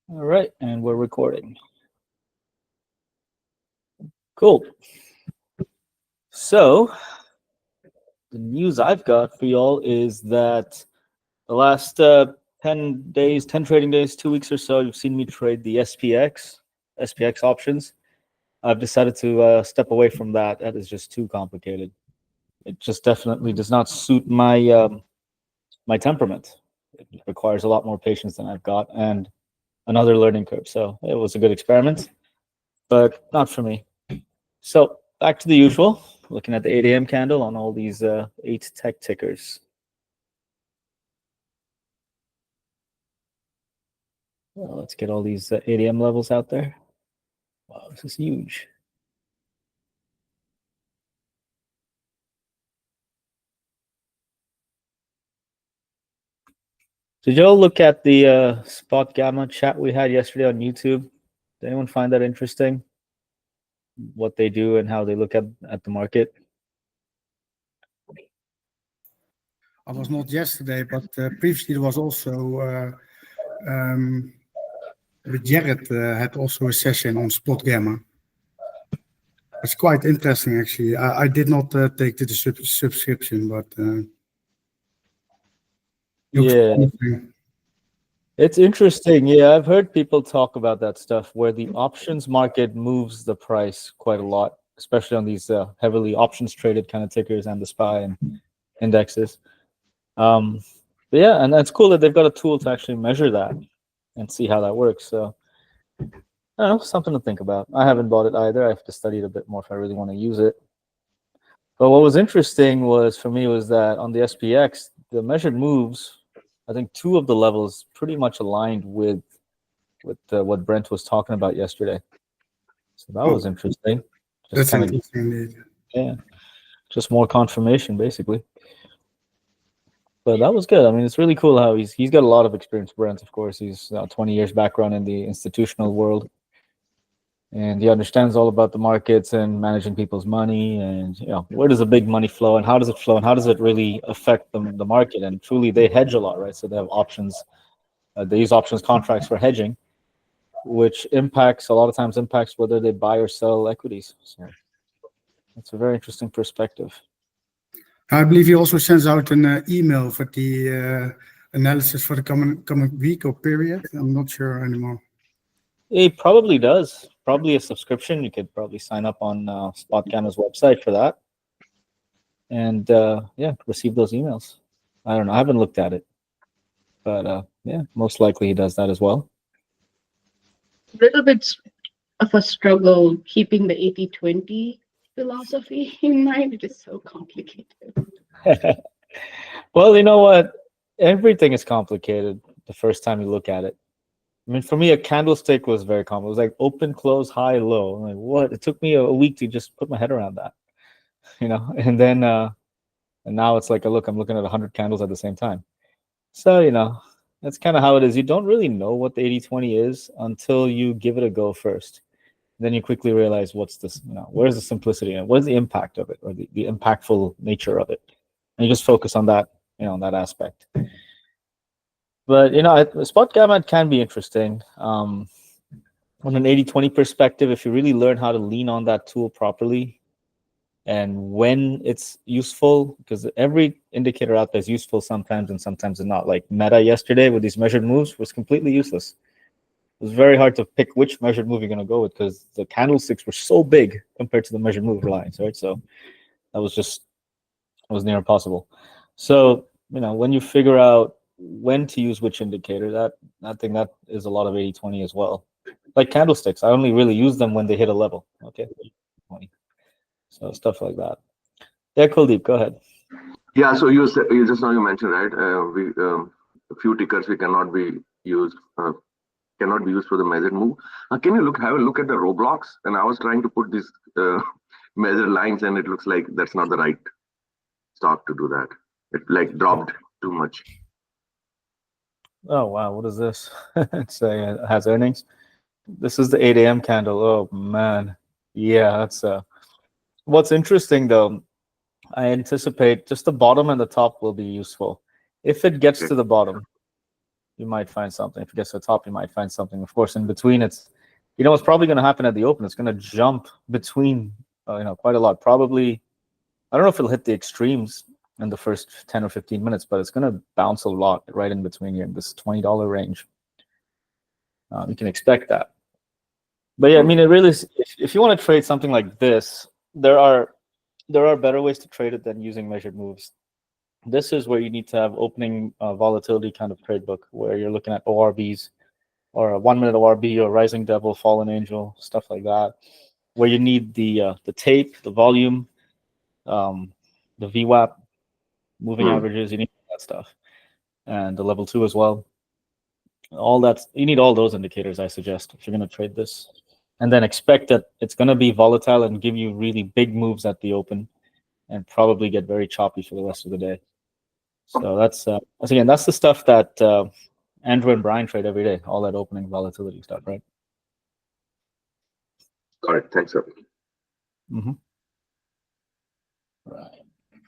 All right, and we're recording. Cool. So, the news I've got for y'all is that the last 10 days, 10 trading days, 2 weeks or so, you've seen me trade the SPX options. I've decided to step away from that. That is just too complicated. It just definitely does not suit my temperament. It requires a lot more patience than I've got and another learning curve. So it was a good experiment, but not for me. So back to the usual, looking at the 8 a.m. candle on all these 8 tech tickers. Well, let's get all these 8 a.m. levels out there. Wow, this is huge. Did y'all look at the spot gamma chat we had yesterday on YouTube? Did anyone find that interesting? What they do and how they look at the market? I was not yesterday, but previously there was also Jared had also a session on spot gamma. It's quite interesting, actually. I did not take the subscription, but yeah, it's interesting. Yeah, I've heard people talk about that stuff where the options market moves the price quite a lot, especially on these heavily options traded kind of tickers and the SPY and indexes. But yeah, and that's cool that they've got a tool to actually measure that and see how that works. So I don't know, something to think about. I haven't bought it either. I have to study it a bit more if I really want to use it. But what was interesting was for me was that on the SPX, the measured moves, I think 2 of the levels pretty much aligned with what Brent was talking about yesterday. So that was interesting. Just that's kind of, interesting indeed. yeah, just more confirmation basically. But that was good. I mean, it's really cool how he's got a lot of experience. Brent, of course, he's 20 years background in the institutional world, and he understands all about the markets and managing people's money, and where does the big money flow, and how does it flow, and how does it really affect the market. And truly, they hedge a lot, right? So they have options. They use options contracts for hedging, which impacts a lot of times impacts whether they buy or sell equities. So it's a very interesting perspective. I believe he also sends out an email for the analysis for the coming week or period. I'm not sure anymore. It probably does. Probably a subscription. You could probably sign up on SpotGamma's website for that, and receive those emails. I don't know. I haven't looked at it, but yeah, most likely he does that as well. Little bit of a struggle keeping the 80-20 philosophy in mind. It is so complicated. Well, you know what? Everything is complicated the first time you look at it. I mean, for me, a candlestick was very common. It was like open, close, high, low. I'm like, what? It took me a week to just put my head around that, And then, and now it's like, I'm looking at 100 candles at the same time. So, that's kind of how it is. You don't really know what the 80-20 is until you give it a go first. Then you quickly realize what's this, where's the simplicity and what is the impact of it, or the impactful nature of it. And you just focus on that, that aspect. But, spot gamma can be interesting. On an 80-20 perspective, if you really learn how to lean on that tool properly and when it's useful, because every indicator out there is useful sometimes and sometimes it's not. Like Meta yesterday with these measured moves was completely useless. It was very hard to pick which measured move you're going to go with because the candlesticks were so big compared to the measured move lines, right? So that was near impossible. So, when you figure out when to use which indicator, that is a lot of 80-20 as well. Like candlesticks, I only really use them when they hit a level. Okay, 20. So stuff like that. Yeah, Kuldeep, go ahead. Yeah, so you just now you mentioned, right? We a few tickers we cannot be used for the measured move. Can you have a look at the Roblox? And I was trying to put these measured lines, and it looks like that's not the right stock to do that. It like dropped too much. Oh wow, what is this? It has earnings. This is the 8 a.m. candle. Oh man, yeah, that's what's interesting though. I anticipate just the bottom and the top will be useful. If it gets to the bottom, you might find something. If it gets to the top, you might find something. Of course, in between, it's, you know, what's probably going to happen at the open. It's going to jump between, quite a lot. Probably, I don't know if it'll hit the extremes in the first 10 or 15 minutes, but it's going to bounce a lot right in between here in this $20 range. You can expect that. But yeah, I mean, it really is, if you want to trade something like this, there are better ways to trade it than using measured moves. This is where you need to have opening volatility kind of trade book, where you're looking at ORBs or a 1 minute ORB or rising devil, fallen angel, stuff like that, where you need the tape, the volume, the VWAP, moving averages. You need that stuff, and the level 2 as well. All that, you need all those indicators, I suggest, if you're going to trade this, and then expect that it's going to be volatile and give you really big moves at the open, and probably get very choppy for the rest of the day. So that's again, that's the stuff that Andrew and Brian trade every day, all that opening volatility stuff, right? Got it. Thanks, sir. Right.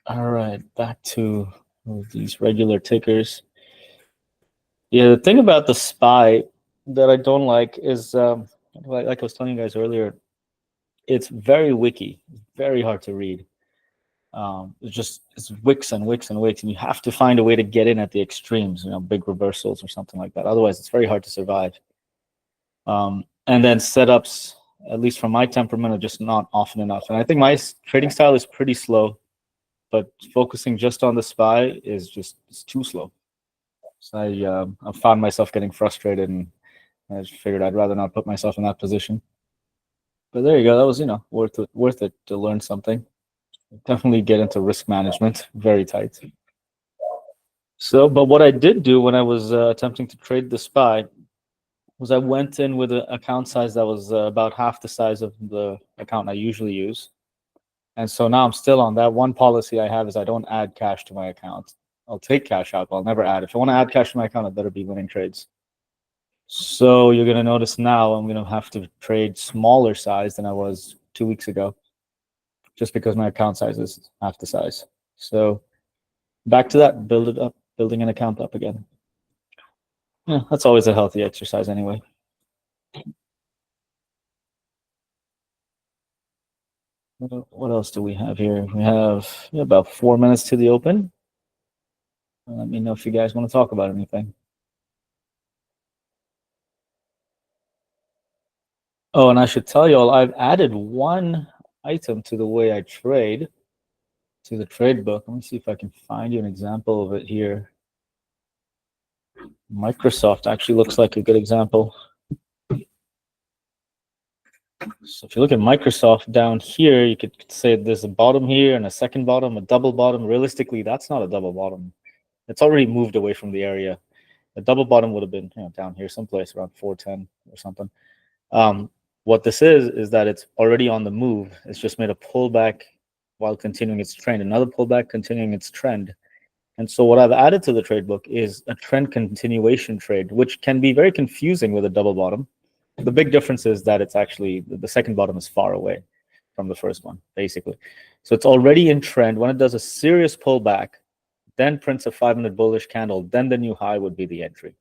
All right, back to these regular tickers. Yeah, the thing about the SPY that I don't like is, like I was telling you guys earlier, it's very wiki, very hard to read. It's wicks and wicks and wicks, and you have to find a way to get in at the extremes, big reversals or something like that. Otherwise, it's very hard to survive. And then setups, at least from my temperament, are just not often enough. And I think my trading style is pretty slow, but focusing just on the SPY is it's too slow. So I found myself getting frustrated, and I just figured I'd rather not put myself in that position. But there you go. That was, worth it to learn something. Definitely get into risk management, very tight. So, but what I did do when I was attempting to trade the SPY was I went in with an account size that was about half the size of the account I usually use. And so now I'm still on that. One policy I have is I don't add cash to my account. I'll take cash out, but I'll never add. If I want to add cash to my account, I better be winning trades. So you're going to notice now I'm going to have to trade smaller size than I was 2 weeks ago, just because my account size is half the size. So back to that, building an account up again. Yeah, that's always a healthy exercise anyway. What else do we have here? We have about 4 minutes to the open. Let me know if you guys want to talk about anything. Oh, and I should tell you all, I've added one item to the way I trade, to the trade book. Let me see if I can find you an example of it here. Microsoft actually looks like a good example. So if you look at Microsoft down here, you could say there's a bottom here and a second bottom, a double bottom. Realistically, that's not a double bottom. It's already moved away from the area. The double bottom would have been down here someplace around 410 or something. What this is that it's already on the move. It's just made a pullback while continuing its trend, another pullback continuing its trend. And so what I've added to the trade book is a trend continuation trade, which can be very confusing with a double bottom. The big difference is that it's actually, the second bottom is far away from the first one, basically. So it's already in trend. When it does a serious pullback, then prints a 5-minute bullish candle, then the new high would be the entry.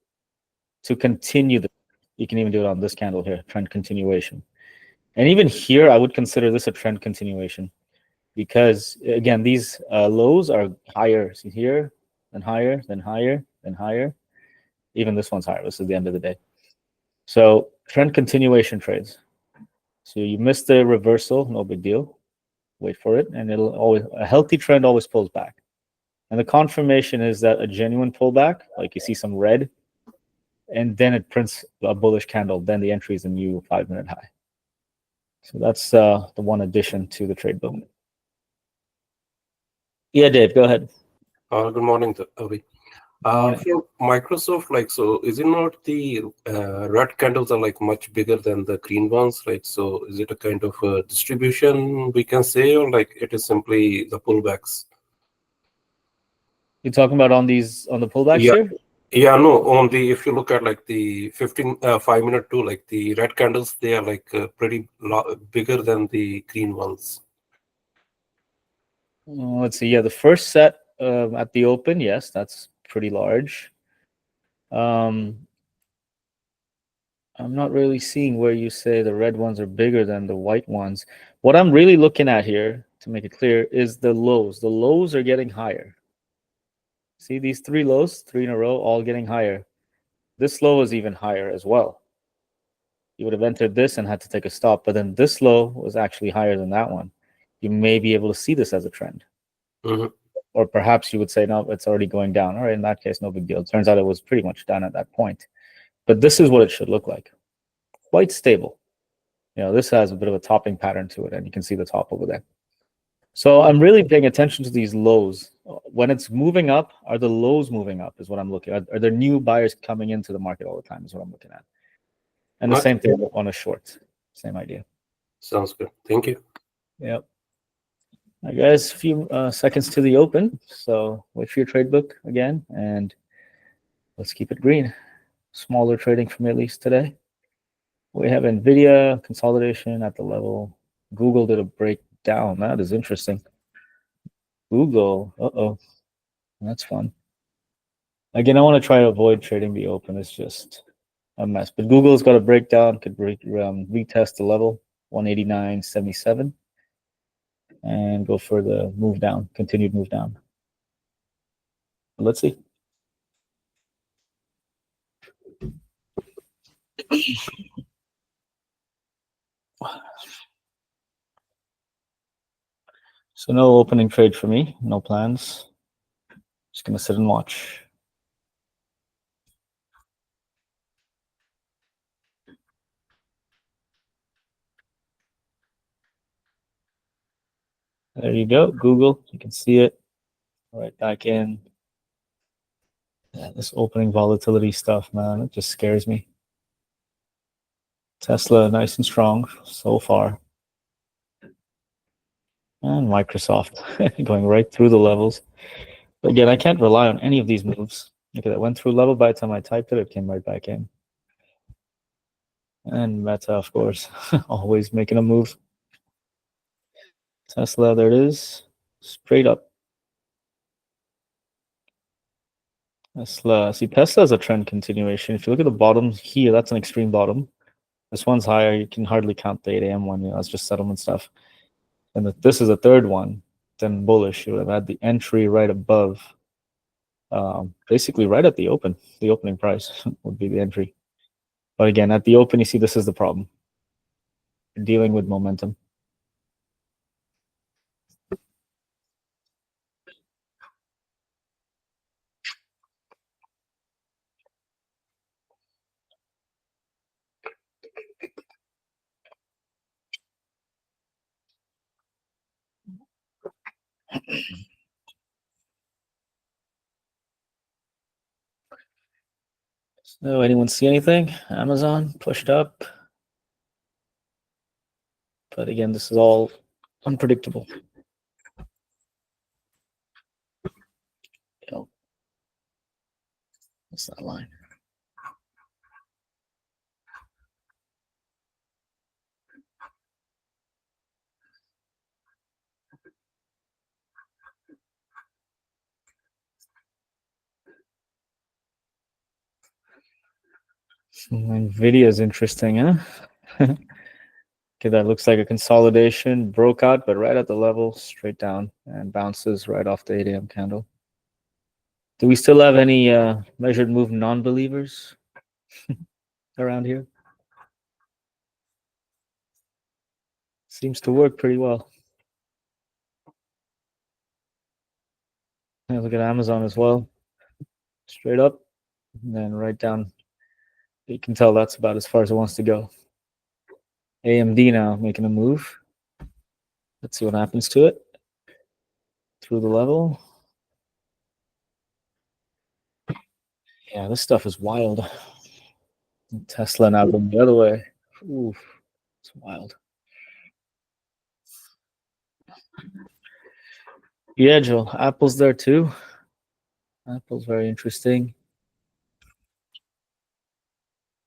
To continue you can even do it on this candle here, trend continuation. And even here, I would consider this a trend continuation, because again, these lows are higher. See here, then higher, then higher, then higher. Even this one's higher. This is the end of the day. So trend continuation trades. So you miss the reversal, no big deal. Wait for it, and a healthy trend always pulls back. And the confirmation is that a genuine pullback, like you see some red, and then it prints a bullish candle, then the entry is a new 5-minute high. So that's the one addition to the trade book. Yeah, Dave, go ahead. Good morning, Avi. For Microsoft, so is it not the red candles are much bigger than the green ones, right? So is it a kind of a distribution we can say, or it is simply the pullbacks? You're talking about on the pullbacks here? Yeah, no, only if you look at the 5-minute too, the red candles, they are pretty bigger than the green ones. Let's see. Yeah, the first set at the open, yes, that's pretty large. I'm not really seeing where you say the red ones are bigger than the white ones. What I'm really looking at here, to make it clear, is the lows. The lows are getting higher. See these 3 lows, 3 in a row, all getting higher. This low is even higher as well. You would have entered this and had to take a stop, but then this low was actually higher than that one. You may be able to see this as a trend. Mhm. Or perhaps you would say, no, it's already going down. All right, in that case, no big deal. It turns out it was pretty much done at that point. But this is what it should look like. Quite stable. This has a bit of a topping pattern to it, and you can see the top over there. So I'm really paying attention to these lows. When it's moving up, are the lows moving up is what I'm looking at. Are there new buyers coming into the market all the time is what I'm looking at. And the Okay. same thing on a short. Same idea. Sounds good. Thank you. Yep. All right, guys, a few seconds to the open. So wait for your trade book again, and let's keep it green. Smaller trading for me at least today. We have NVIDIA consolidation at the level. Google did a breakdown. That is interesting. Google, that's fun. Again, I want to try to avoid trading the open. It's just a mess. But Google's got a breakdown. Could retest the level 189.77 and go for the move down, continued move down. Let's see. So no opening trade for me, no plans. Just gonna sit and watch. There you go, Google. You can see it right back in. Yeah, this opening volatility stuff, man, it just scares me. Tesla, nice and strong so far. And Microsoft going right through the levels. But again, I can't rely on any of these moves. Look at that, went through level by the time I typed it, it came right back in. And Meta, of course, always making a move. Tesla, there it is, straight up. Tesla, see, Tesla is a trend continuation. If you look at the bottom here, that's an extreme bottom. This one's higher. You can hardly count the 8 a.m. one. That's just settlement stuff. And this is a third one, then bullish. You would have had the entry right above, basically right at the opening price would be the entry. But again, at the open, you see this is the problem. You're dealing with momentum. So anyone see anything? Amazon pushed up. But again, this is all unpredictable. What's that line? NVIDIA is interesting, huh? Okay, that looks like a consolidation, broke out, but right at the level, straight down, and bounces right off the 8 a.m. candle. Do we still have any measured move non-believers around here? Seems to work pretty well. Yeah, look at Amazon as well. Straight up, and then right down. You can tell that's about as far as it wants to go. AMD now making a move. Let's see what happens to it. Through the level. Yeah, this stuff is wild. Tesla now going the other way. Oof, it's wild. Yeah, Joel. Apple's there too. Apple's very interesting.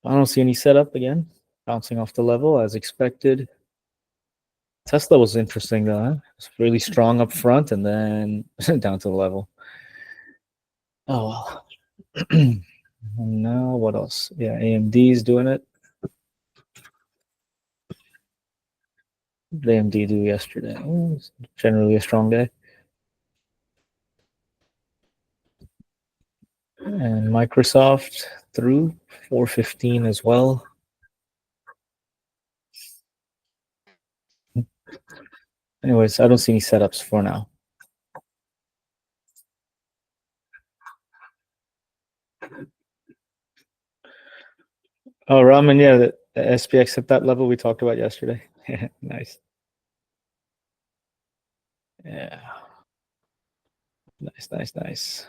I don't see any setup again. Bouncing off the level as expected. Tesla was interesting though. Huh? It's really strong up front and then down to the level. Oh well. And now what else? Yeah, AMD is doing it. What did AMD do yesterday? Oh, it's generally a strong day. And Microsoft through 415 as well. Anyways, I don't see any setups for now. Oh, Raman, yeah, the SPX at that level we talked about yesterday. Nice. Yeah. Nice.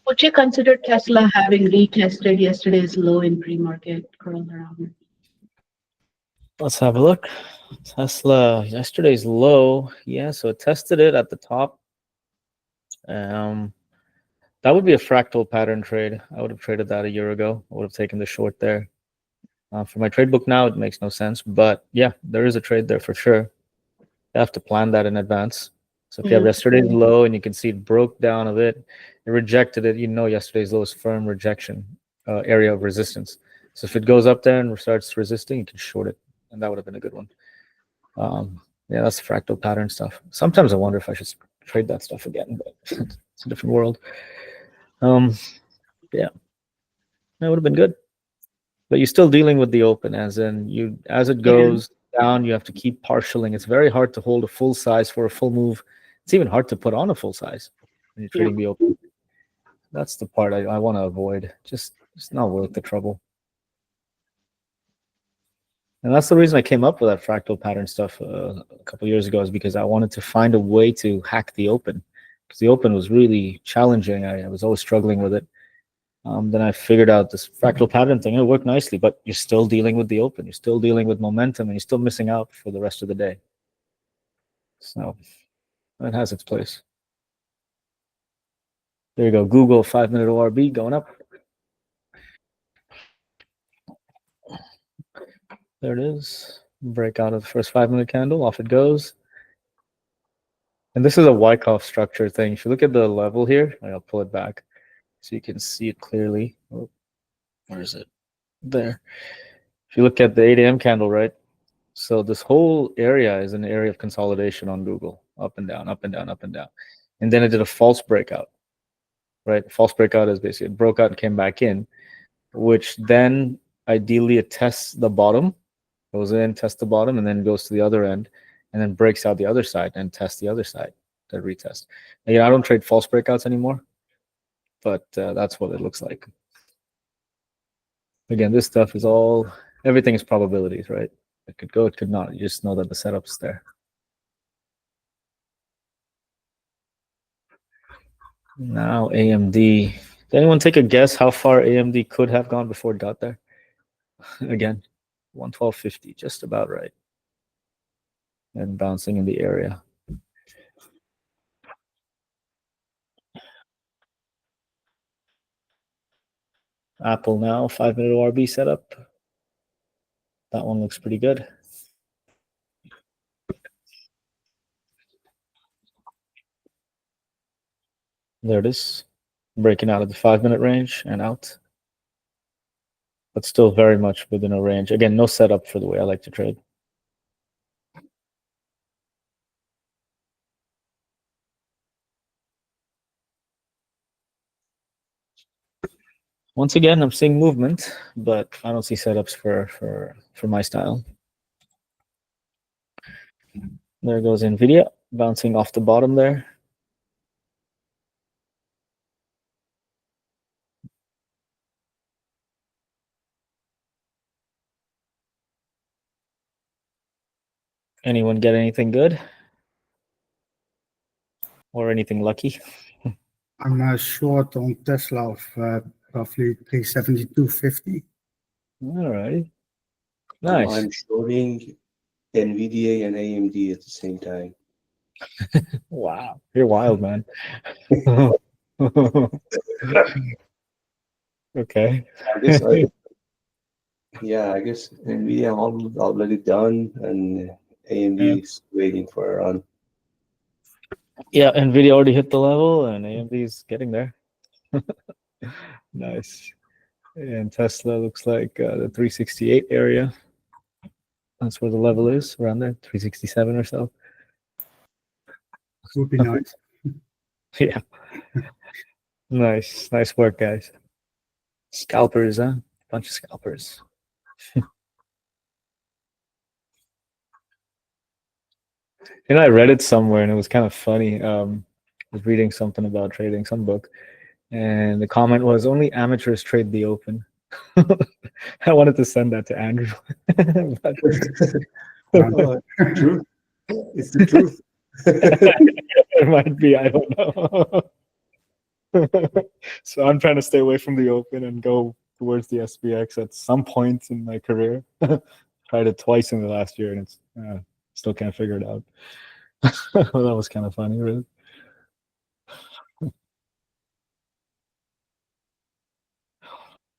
Would you consider Tesla having retested yesterday's low in pre-market curl around? Let's have a look. Tesla, yesterday's low. Yeah, so it tested it at the top. That would be a fractal pattern trade. I would have traded that a year ago. I would have taken the short there. For my trade book now, it makes no sense. But yeah, there is a trade there for sure. You have to plan that in advance. So if you have yesterday's low and you can see it broke down a bit, it rejected it, you know yesterday's low is firm rejection, area of resistance. So if it goes up there and starts resisting, you can short it. And that would have been a good one. Yeah, that's fractal pattern stuff. Sometimes I wonder if I should trade that stuff again, but it's a different world. Yeah, that would have been good. But you're still dealing with the open, as in as it goes down, you have to keep partialing. It's very hard to hold a full size for a full move. It's even hard to put on a full size when you're trading the open. That's the part I want to avoid. Just it's not worth the trouble. And that's the reason I came up with that fractal pattern stuff a couple years ago, is because I wanted to find a way to hack the open, because the open was really challenging. I was always struggling with it. Then I figured out this fractal pattern thing. It worked nicely, but you're still dealing with the open. You're still dealing with momentum, and you're still missing out for the rest of the day. So it has its place. There you go. Google 5-minute ORB going up. There it is. Breakout of the first 5-minute candle. Off it goes. And this is a Wyckoff structure thing. If you look at the level here, I'll pull it back so you can see it clearly. Oh, where is it? There. If you look at the 8 a.m. candle, right? So this whole area is an area of consolidation on Google, up and down, up and down, up and down. And then it did a false breakout, right? False breakout is basically it broke out and came back in, which then ideally it tests the bottom, goes in, tests the bottom, and then goes to the other end, and then breaks out the other side and tests the other side to retest. Again, I don't trade false breakouts anymore, but that's what it looks like. Again, this stuff is everything is probabilities, right? It could go, it could not. You just know that the setup's there. Now AMD. Did anyone take a guess how far AMD could have gone before it got there? Again, 112.50, just about right. And bouncing in the area. Apple now, 5-minute ORB setup. That one looks pretty good. There it is. Breaking out of the 5-minute range and out. But still very much within a range. Again, no setup for the way I like to trade. Once again, I'm seeing movement, but I don't see setups for my style. There goes NVIDIA, bouncing off the bottom there. Anyone get anything good? Or anything lucky? I'm short on Tesla of roughly 372.50. All right. Nice. I'm shorting NVDA and AMD at the same time. Wow. You're wild, man. Okay. I guess NVIDIA already done, and AMD is waiting for a run. Yeah, NVIDIA already hit the level, and AMD is getting there. Nice. And Tesla looks like the 368 area. That's where the level is, around there, 367 or so. Would be nice. Yeah. Nice work, guys. Scalpers, huh? Bunch of scalpers. I read it somewhere and it was kind of funny. I was reading something about trading, some book, and the comment was only amateurs trade the open. I wanted to send that to Andrew. But Oh, truth. It's the truth. it might be, I don't know. So I'm trying to stay away from the open and go towards the SPX at some point in my career. Tried it twice in the last year and it's still can't figure it out. That was kind of funny, really.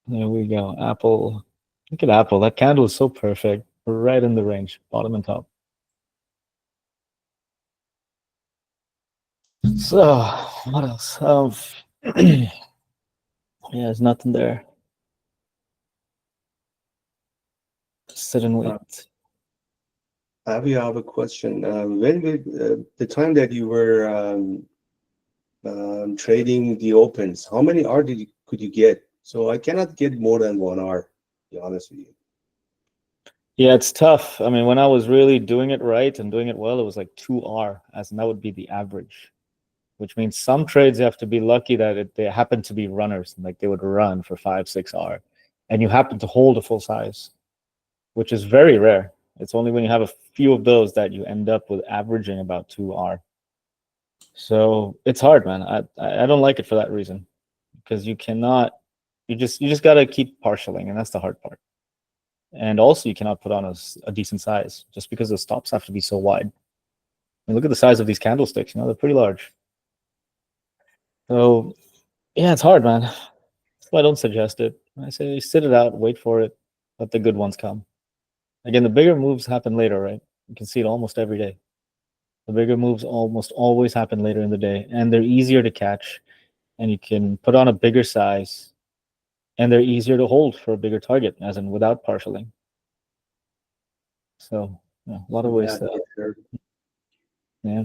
There we go. Apple. Look at Apple. That candle is so perfect. Right in the range, bottom and top. So, what else? Yeah, there's nothing there. Sit and wait. Avi, I have a question. When the time that you were trading the opens, how many R could you get? So I cannot get more than 1 R, to be honest with you. Yeah, it's tough. I mean, when I was really doing it right and doing it well, it was like 2R, as in that would be the average, which means some trades you have to be lucky that they happen to be runners, like they would run for 5, 6R, and you happen to hold a full size, which is very rare. It's only when you have a few of those that you end up with averaging about 2R. So it's hard, man. I don't like it for that reason, because you cannot, you just got to keep partialing, and that's the hard part. And also, you cannot put on a decent size just because the stops have to be so wide. I mean, look at the size of these candlesticks. They're pretty large. So yeah, it's hard, man. That's why I don't suggest it. I say sit it out, wait for it, let the good ones come. Again, the bigger moves happen later, right? You can see it almost every day. The bigger moves almost always happen later in the day, and they're easier to catch, and you can put on a bigger size, and they're easier to hold for a bigger target, as in without partialing. So yeah, a lot of ways. Yeah, sure. Yeah.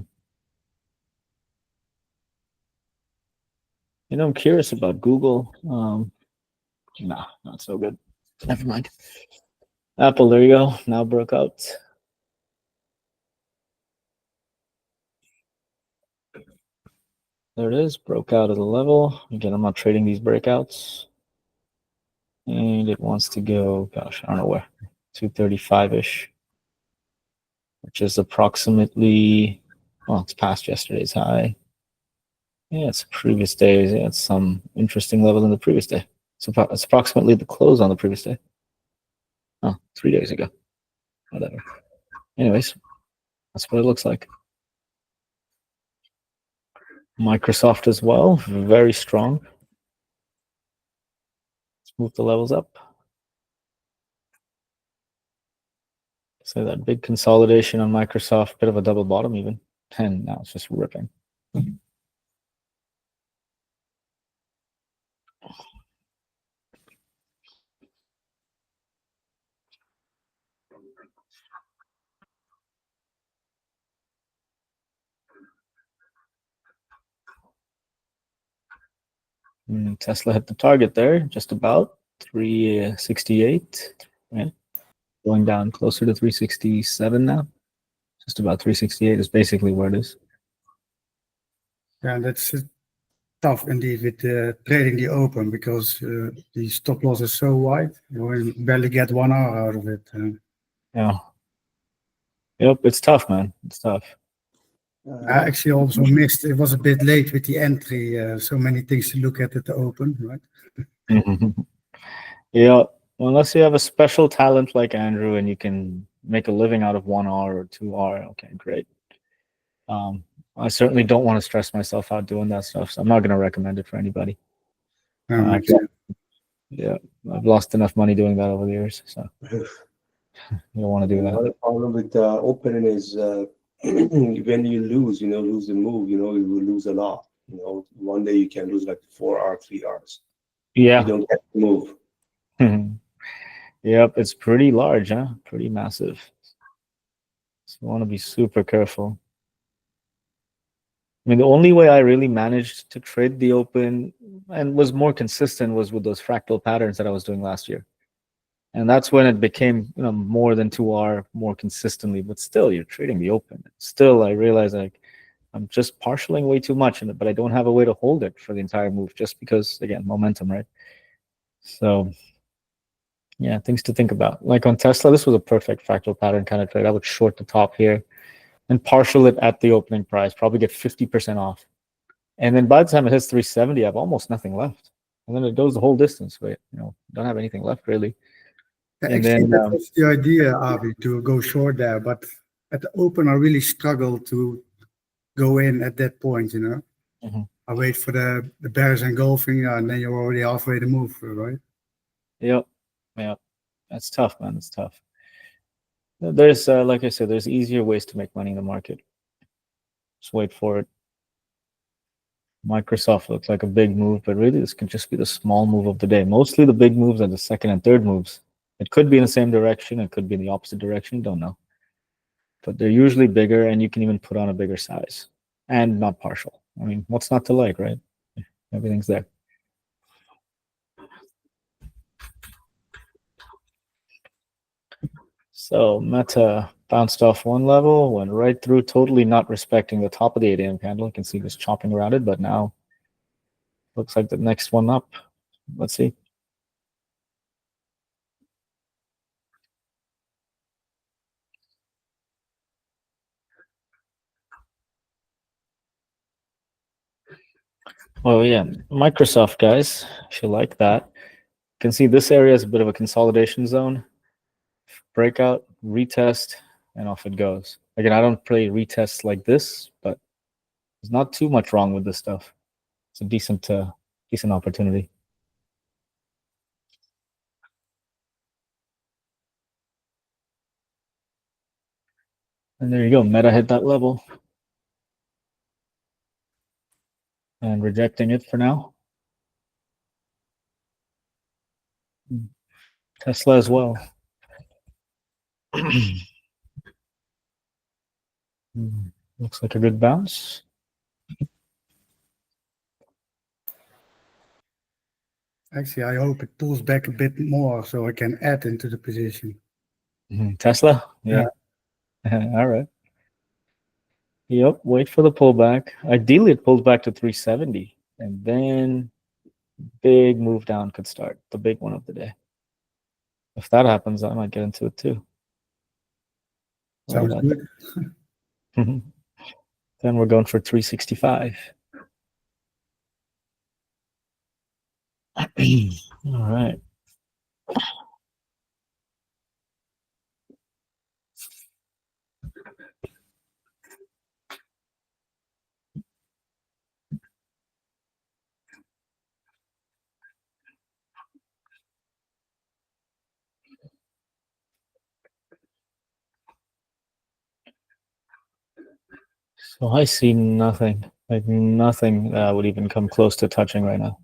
I'm curious about Google. Nah, not so good. Never mind. Apple, there you go. Now broke out. There it is. Broke out of the level. Again, I'm not trading these breakouts. And it wants to go, gosh, I don't know where. 235-ish. Which is approximately, well, it's past yesterday's high. Yeah, it's previous days. Yeah, it's some interesting level in the previous day. So it's approximately the close on the previous day. Oh, 3 days ago. Whatever. Anyways, that's what it looks like. Microsoft as well, very strong. Let's move the levels up. So that big consolidation on Microsoft, bit of a double bottom even, and now it's just ripping. Tesla hit the target there, just about 368. Right? Going down closer to 367 now. Just about 368 is basically where it is. Yeah, that's tough indeed with trading the open because the stop loss is so wide. You barely get 1 R out of it. Yeah. Yep, it's tough, man. It's tough. I actually also missed. It was a bit late with the entry. So many things to look at the open, right? Yeah, unless you have a special talent like Andrew and you can make a living out of 1R or 2R, okay, great. I certainly don't want to stress myself out doing that stuff, so I'm not going to recommend it for anybody. Yeah, I've lost enough money doing that over the years, so you don't want to do that. Another problem with opening is when you lose the move, you will lose a lot. One day you can lose like 4 R, 3 Rs. Yeah. You don't get to move. Yep, it's pretty large, huh? Pretty massive. So you want to be super careful. I mean, the only way I really managed to trade the open and was more consistent was with those fractal patterns that I was doing last year. And that's when it became, more than 2R more consistently. But still, you're trading the open. Still, I realize like I'm just partialing way too much in it, but I don't have a way to hold it for the entire move just because, again, momentum, right? So yeah, things to think about. Like on Tesla, this was a perfect fractal pattern kind of trade. I would short the top here and partial it at the opening price, probably get 50% off. And then by the time it hits 370, I have almost nothing left. And then it goes the whole distance, but don't have anything left really. Yeah, And actually, then that was the idea, Avi, to go short there. But at the open, I really struggled to go in at that point, Mhm. I wait for the bears engulfing, and then you're already halfway to move, right? Yep. That's tough, man. It's tough. There's, like I said, there's easier ways to make money in the market. Just wait for it. Microsoft looks like a big move, but really this can just be the small move of the day. Mostly the big moves are the second and third moves. It could be in the same direction. It could be in the opposite direction. Don't know. But they're usually bigger, and you can even put on a bigger size and not partial. I mean, what's not to like, right? Everything's there. So Meta bounced off one level, went right through, totally not respecting the top of the 8 a.m. candle. You can see this chopping around it, but now looks like the next one up. Let's see. Oh yeah, Microsoft guys, if you like that, you can see this area is a bit of a consolidation zone. Breakout, retest, and off it goes. Again, I don't play retests like this, but there's not too much wrong with this stuff. It's a decent opportunity. And there you go. Meta hit that level. And rejecting it for now. Tesla as well. Looks like a good bounce. Actually, I hope it pulls back a bit more so I can add into the position. Tesla? Yeah. All right. Yep. Wait for the pullback. Ideally, it pulls back to 370. And then big move down could start. The big one of the day. If that happens, I might get into it too. Sounds good. Then we're going for 365. All right. So I see nothing. Like nothing would even come close to touching right now.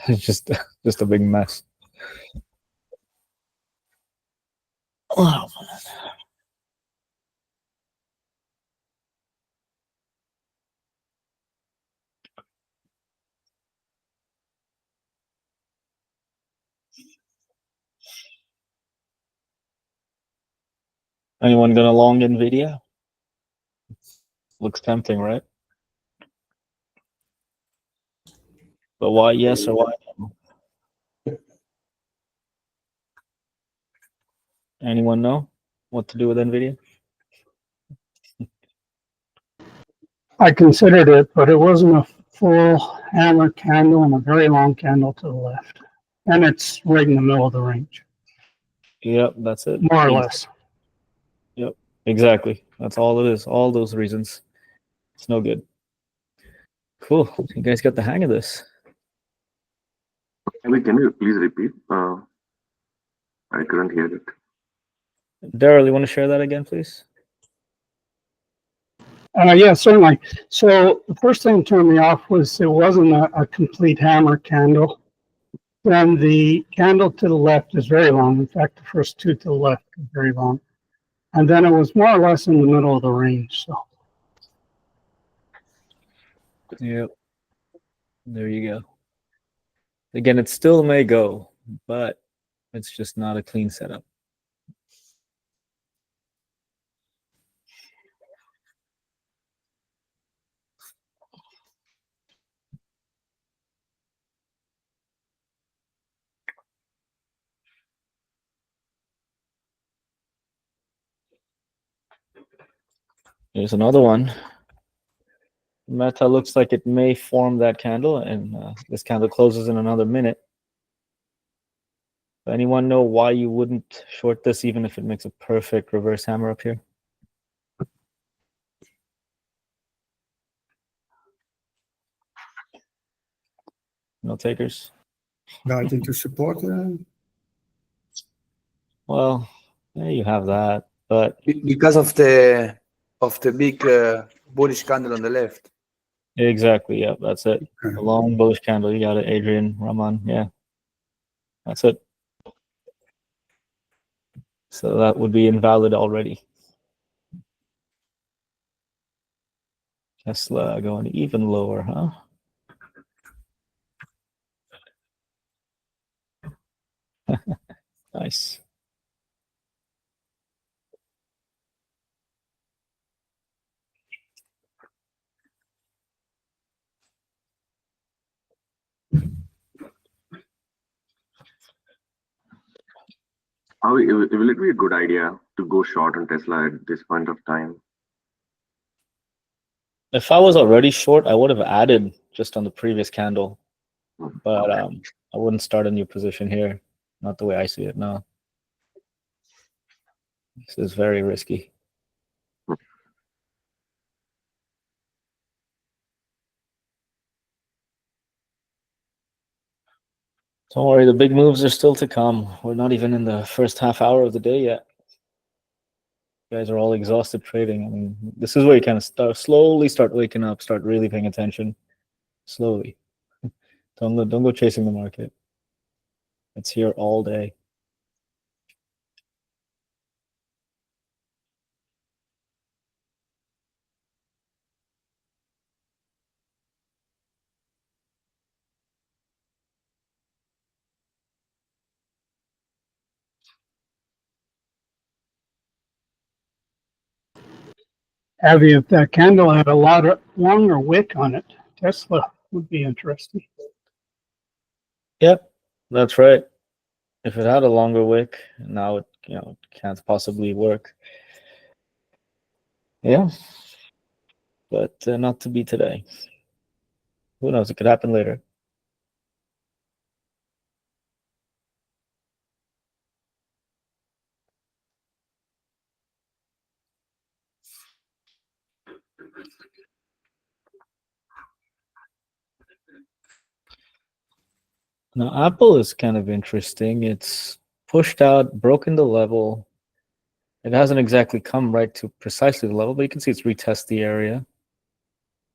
It's just a big mess. Oh, man. Anyone gonna long Nvidia? Looks tempting, right? But why yes or why no? Anyone know what to do with Nvidia? I considered it, but it wasn't a full hammer candle and a very long candle to the left. And it's right in the middle of the range, Yep, that's it. more or less. Yep, exactly. That's all it is. All those reasons. It's no good. Cool. You guys got the hang of this. Can you please repeat? I couldn't hear it. Daryl, you want to share that again, please? Yeah, certainly. So the first thing that turned me off was it wasn't a complete hammer candle. then the candle to the left is very long. In fact, the first two to the left are very long. And then it was more or less in the middle of the range. So Yep. There you go. Again, it still may go, but it's just not a clean setup. Here's another one. Meta looks like it may form that candle, and this candle closes in another minute. Anyone know why you wouldn't short this even if it makes a perfect reverse hammer up here? No takers? Right into support. Well, there you have that. But Because of the big bullish candle on the left. exactly, yeah, that's it. Okay. A long bullish candle. You got it, Adrian, Raman. Yeah, that's it. So that would be invalid already. Tesla going even lower, huh? Nice. Will it be a good idea to go short on Tesla at this point of time? If I was already short, I would have added just on the previous candle, but Okay. I wouldn't start a new position here. Not the way I see it now. This is very risky. Don't worry, the big moves are still to come. We're not even in the first half hour of the day yet. You guys are all exhausted trading. I mean, this is where you kind of slowly start waking up, start really paying attention. Slowly. Don't go chasing the market. It's here all day. Abby, if that candle had a lot of longer wick on it, Tesla would be interesting. Yep, that's right. If it had a longer wick, now it it can't possibly work. Yeah, but not to be today. Who knows? It could happen later. Now, Apple is kind of interesting. It's pushed out, broken the level. It hasn't exactly come right to precisely the level, but you can see it's retest the area.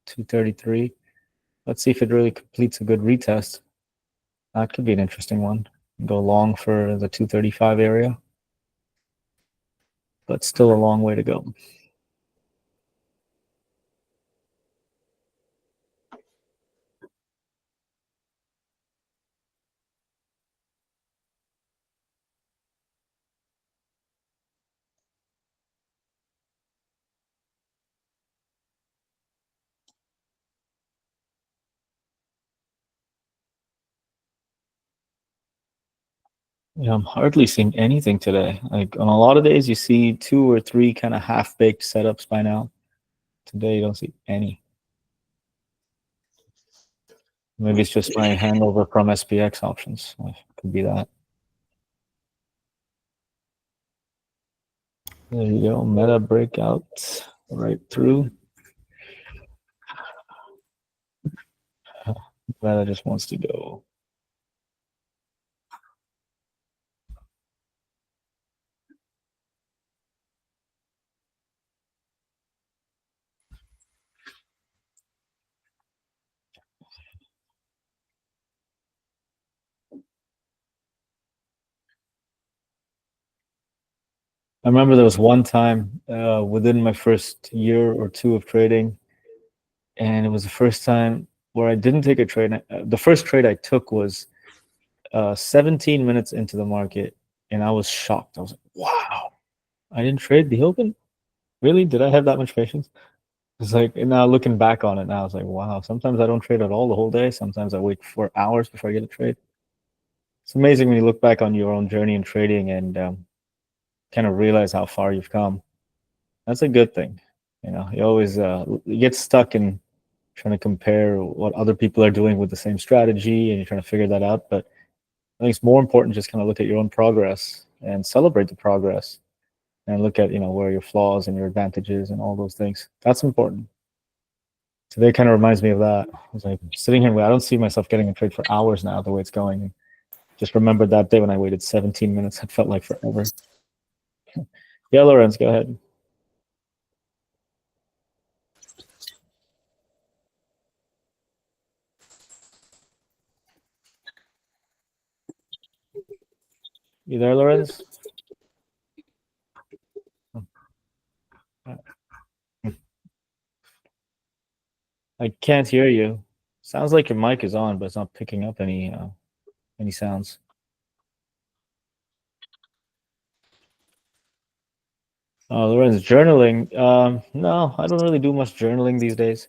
233. Let's see if it really completes a good retest. That could be an interesting one. Go long for the 235 area, but still a long way to go. Yeah, I'm hardly seeing anything today. Like on a lot of days, you see 2 or 3 kind of half-baked setups by now. Today, you don't see any. Maybe it's just my hangover from SPX options. Could be that. There you go. Meta breakout right through. Meta just wants to go. I remember there was one time within my first year or two of trading, and it was the first time where I didn't take a trade. The first trade I took was 17 minutes into the market, and I was shocked. I was like, wow, I didn't trade the open? Really? Did I have that much patience? It's like, now looking back on it now, I was like, wow, sometimes I don't trade at all the whole day. Sometimes I wait for hours before I get a trade. It's amazing when you look back on your own journey in trading and kind of realize how far you've come. That's a good thing. You know, you always you get stuck in trying to compare what other people are doing with the same strategy, and you're trying to figure that out. But I think it's more important just kind of look at your own progress and celebrate the progress, and look at, you know, where your flaws and your advantages and all those things. That's important. Today kind of reminds me of that. I was like sitting here, I don't see myself getting a trade for hours now the way it's going. And just remembered that day when I waited 17 minutes. It felt like forever. Yeah, Lorenz, go ahead. You there, Lorenz? I can't hear you. Sounds like your mic is on, but it's not picking up any sounds. Lorenz, journaling. No, I don't really do much journaling these days.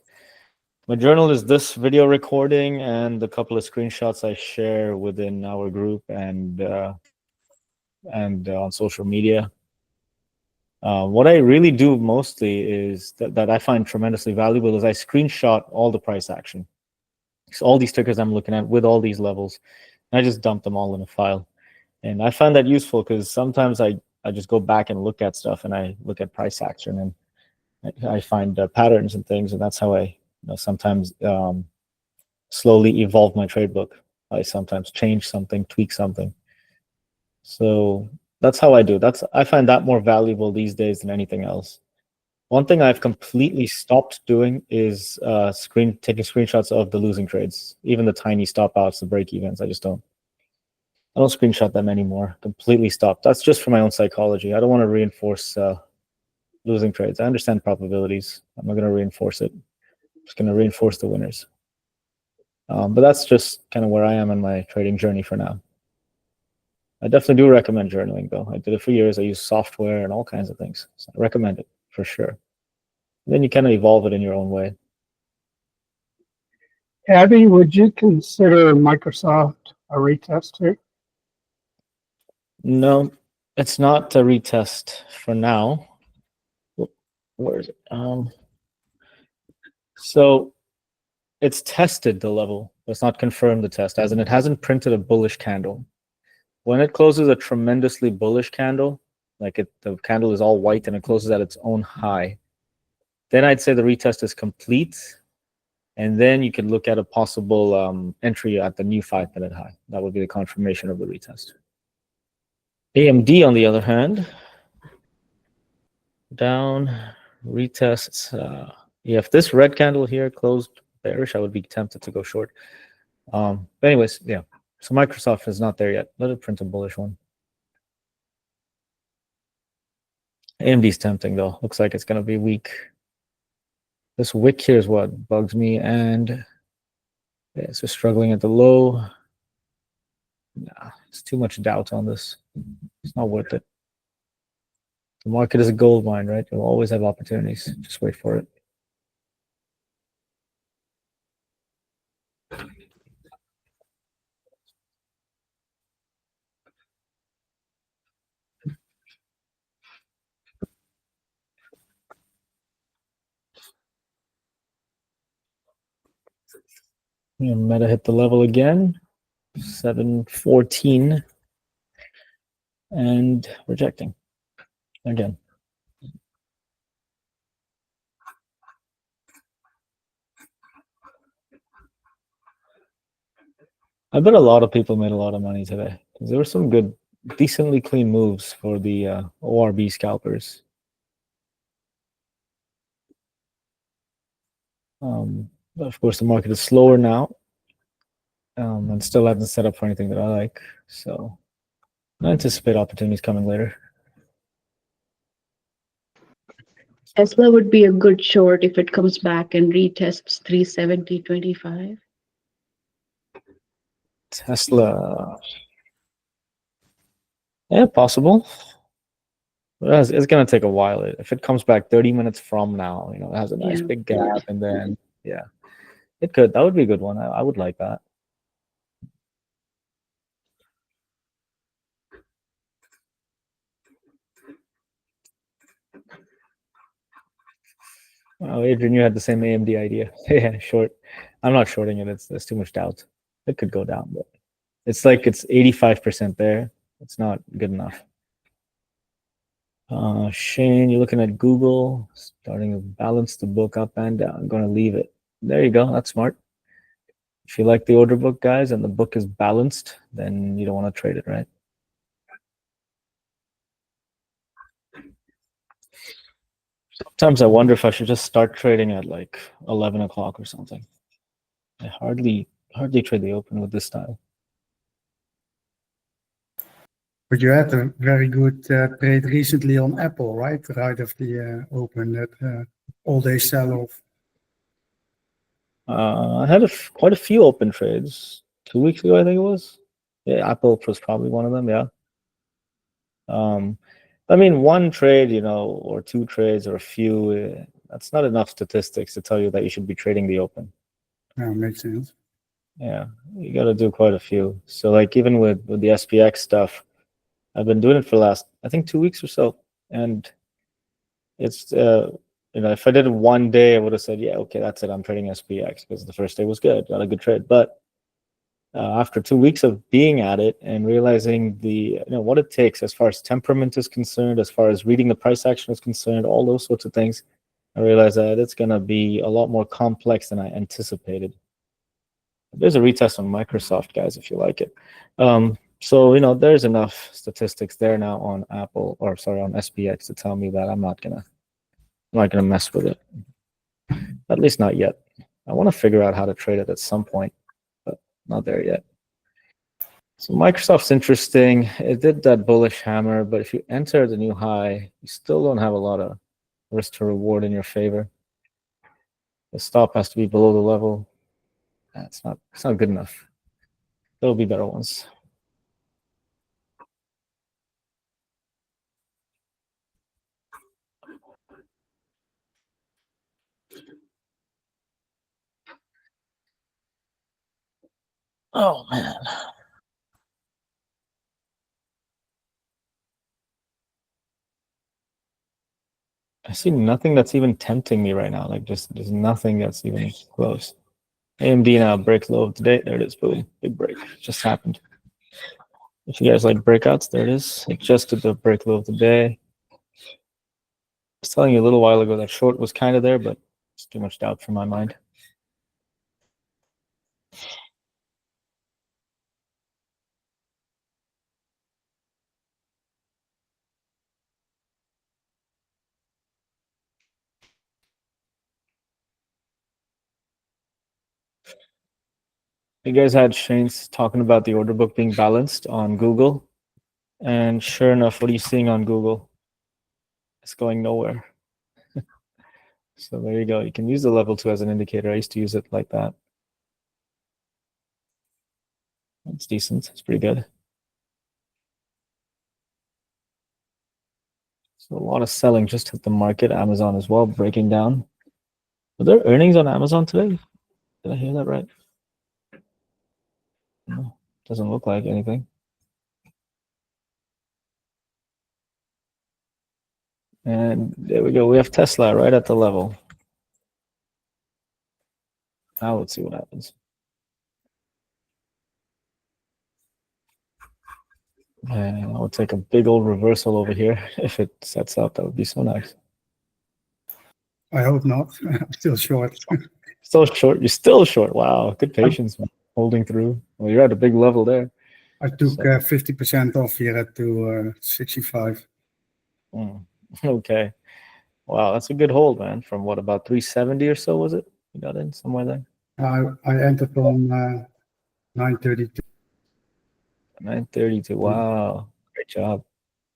My journal is this video recording and a couple of screenshots I share within our group and on social media. What I really do mostly is that I find tremendously valuable is I screenshot all the price action. So all these tickers I'm looking at with all these levels, and I just dump them all in a file. And I find that useful because sometimes I just go back and look at stuff, and I look at price action, and I find patterns and things, and that's how I sometimes slowly evolve my trade book. I sometimes change something, tweak something. So that's how I do. I find that more valuable these days than anything else. One thing I've completely stopped doing is taking screenshots of the losing trades, even the tiny stop outs, the break evens. I don't screenshot them anymore. Completely stopped. That's just for my own psychology. I don't want to reinforce losing trades. I understand probabilities. I'm not going to reinforce it. I'm just going to reinforce the winners. But that's just kind of where I am in my trading journey for now. I definitely do recommend journaling, though. I did it for years. I use software and all kinds of things. So I recommend it for sure. And then you kind of evolve it in your own way. Abby, would you consider Microsoft a retest here? No, it's not a retest for now. Where is it? So it's tested the level. It's not confirmed the test, as in it hasn't printed a bullish candle. When it closes a tremendously bullish candle, like the candle is all white and it closes at its own high, then I'd say the retest is complete. And then you could look at a possible entry at the new 5-minute high. That would be the confirmation of the retest. AMD, on the other hand, down, retests. Yeah, if this red candle here closed bearish, I would be tempted to go short. But anyways, yeah. So Microsoft is not there yet. Let it print a bullish one. AMD's tempting, though. Looks like it's going to be weak. This wick here is what bugs me, and yeah, it's just struggling at the low. Nah, it's too much doubt on this. It's not worth it. The market is a gold mine, right? You'll always have opportunities. Just wait for it. And Meta hit the level again, 714, and rejecting again. I bet a lot of people made a lot of money today because there were some good, decently clean moves for the ORB scalpers. But of course, the market is slower now and still hasn't set up for anything that I like. So I anticipate opportunities coming later. Tesla would be a good short if it comes back and retests 370.25. Tesla. Yeah, possible. It's gonna take a while. If it comes back 30 minutes from now, it has a nice Yeah. big gap, and then yeah, it could. That would be a good one. I would like that. Oh, Adrian, you had the same AMD idea. Yeah, short. I'm not shorting it. There's too much doubt. It could go down, but it's like it's 85% there. It's not good enough. Shane, you're looking at Google, starting to balance the book up and down. I'm going to leave it. There you go. That's smart. If you like the order book, guys, and the book is balanced, then you don't want to trade it, right? Sometimes I wonder if I should just start trading at like 11 o'clock or something. I hardly trade the open with this style. But you had a very good trade recently on Apple, right? Right after the open, that all-day sell-off. I had quite a few open trades 2 weeks ago, I think it was. Yeah, Apple was probably one of them. Yeah. I mean, one trade, or two trades or a few, that's not enough statistics to tell you that you should be trading the open. Yeah, makes sense. Yeah, you got to do quite a few. So, like, even with the SPX stuff, I've been doing it for the last, I think, 2 weeks or so. And it's, if I did it one day, I would have said, yeah, okay, that's it. I'm trading SPX because the first day was good, got a good trade. But after 2 weeks of being at it and realizing what it takes as far as temperament is concerned, as far as reading the price action is concerned, all those sorts of things, I realized that it's going to be a lot more complex than I anticipated. There's a retest on Microsoft, guys, if you like it. So there's enough statistics there now on on SPX to tell me that I'm not gonna mess with it. At least not yet. I want to figure out how to trade it at some point, but not there yet. So Microsoft's interesting. It did that bullish hammer, but if you enter the new high, you still don't have a lot of risk to reward in your favor. The stop has to be below the level. It's not good enough. There'll be better ones. Oh man. I see nothing that's even tempting me right now. Like there's nothing that's even close. AMD now breaks low of the day. There it is. Boom. Big break. Just happened. If you guys like breakouts, there it is. It just did the break low of the day. I was telling you a little while ago that short was kind of there, but it's too much doubt for my mind. You guys had Shane's talking about the order book being balanced on Google. And sure enough, what are you seeing on Google? It's going nowhere. So there you go. You can use the level 2 as an indicator. I used to use it like that. It's decent. It's pretty good. So a lot of selling just hit the market. Amazon as well, breaking down. Are there earnings on Amazon today? Did I hear that right? No, doesn't look like anything. And there we go. We have Tesla right at the level. Now let's see what happens. And I'll take a big old reversal over here. If it sets up, that would be so nice. I hope not. I'm still short. Still short. You're still short. Wow. Good patience, man. Holding through. Well, you're at a big level there. I took 50% off here at 65. Okay. Wow, that's a good hold, man. From what, about 370 or so, was it? You got in somewhere there? I entered on 932. 932. Wow. Great job.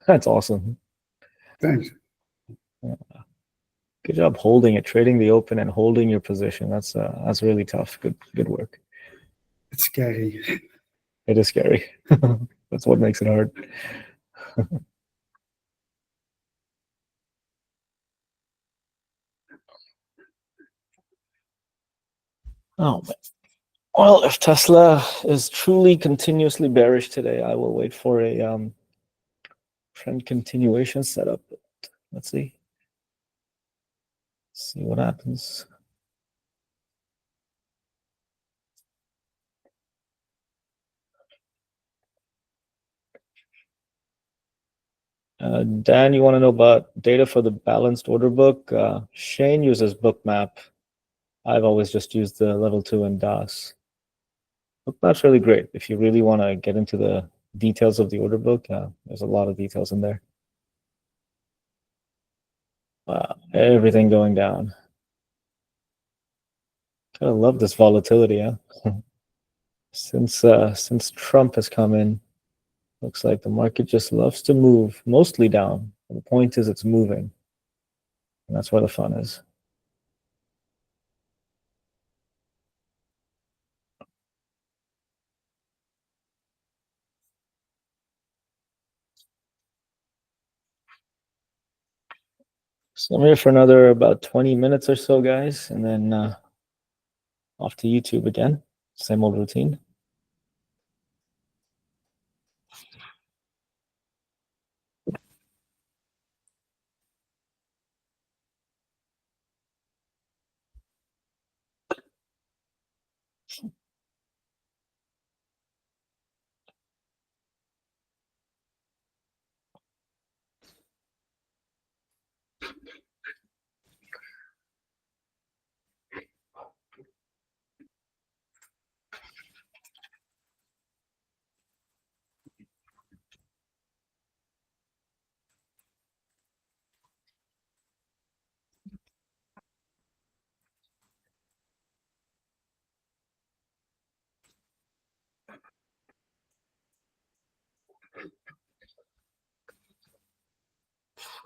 That's awesome. Thanks. Yeah. Good job holding it, trading the open and holding your position. That's really tough. Good work. It's scary. It is scary. That's what makes it hard. Oh man. Well, if Tesla is truly continuously bearish today, I will wait for a trend continuation setup. Let's see. See what happens. Dan, you want to know about data for the balanced order book? Shane uses Bookmap. I've always just used the level 2 and DOS. Bookmap's really great if you really want to get into the details of the order book. There's a lot of details in there. Wow, everything going down. Kind of love this volatility, huh? Since Trump has come in, looks like the market just loves to move, mostly down. The point is it's moving. And that's where the fun is. So I'm here for another about 20 minutes or so, guys, and then off to YouTube again. Same old routine.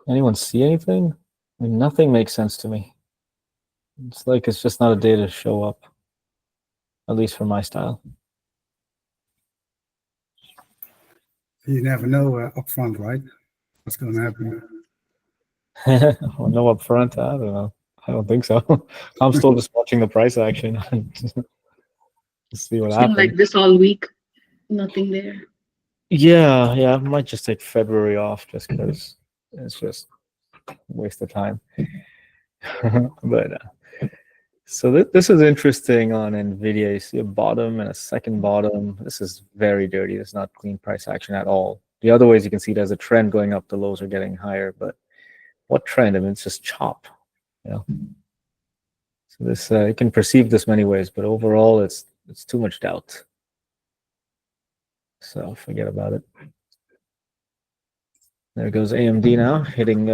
Anyone see anything? I mean, nothing makes sense to me. It's like it's just not a day to show up, at least for my style. You never know upfront, right? What's going to happen? Well, no upfront. I don't know. I don't think so. I'm still just watching the price action to see what It's been like happens. this all week. Nothing there. Yeah, I might just take February off just because it's just a waste of time. But so this is interesting on NVIDIA. You see a bottom and a second bottom. This is very dirty. It's not clean price action at all. The other ways you can see there's a trend going up. The lows are getting higher, but what trend? I mean, it's just chop. So this you can perceive this many ways, but overall, it's too much doubt. So forget about it. There goes AMD now, hitting,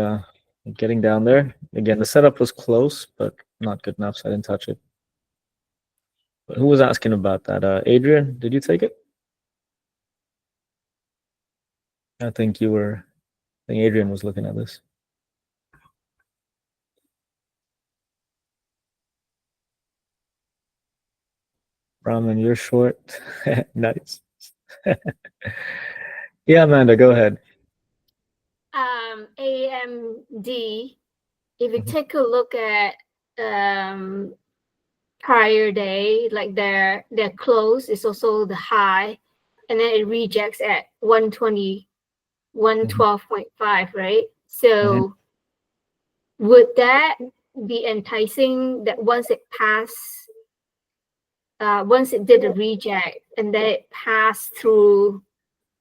getting down there. Again, the setup was close, but not good enough, so I didn't touch it. But who was asking about that? Adrian, did you take it? I think Adrian was looking at this. Brahman, you're short. Nice. Yeah, Amanda, go ahead. AMD, if you take a look at prior day, like their close is also the high, and then it rejects at 120, 112.5, right? So would that be enticing that once it did a reject and then it passed through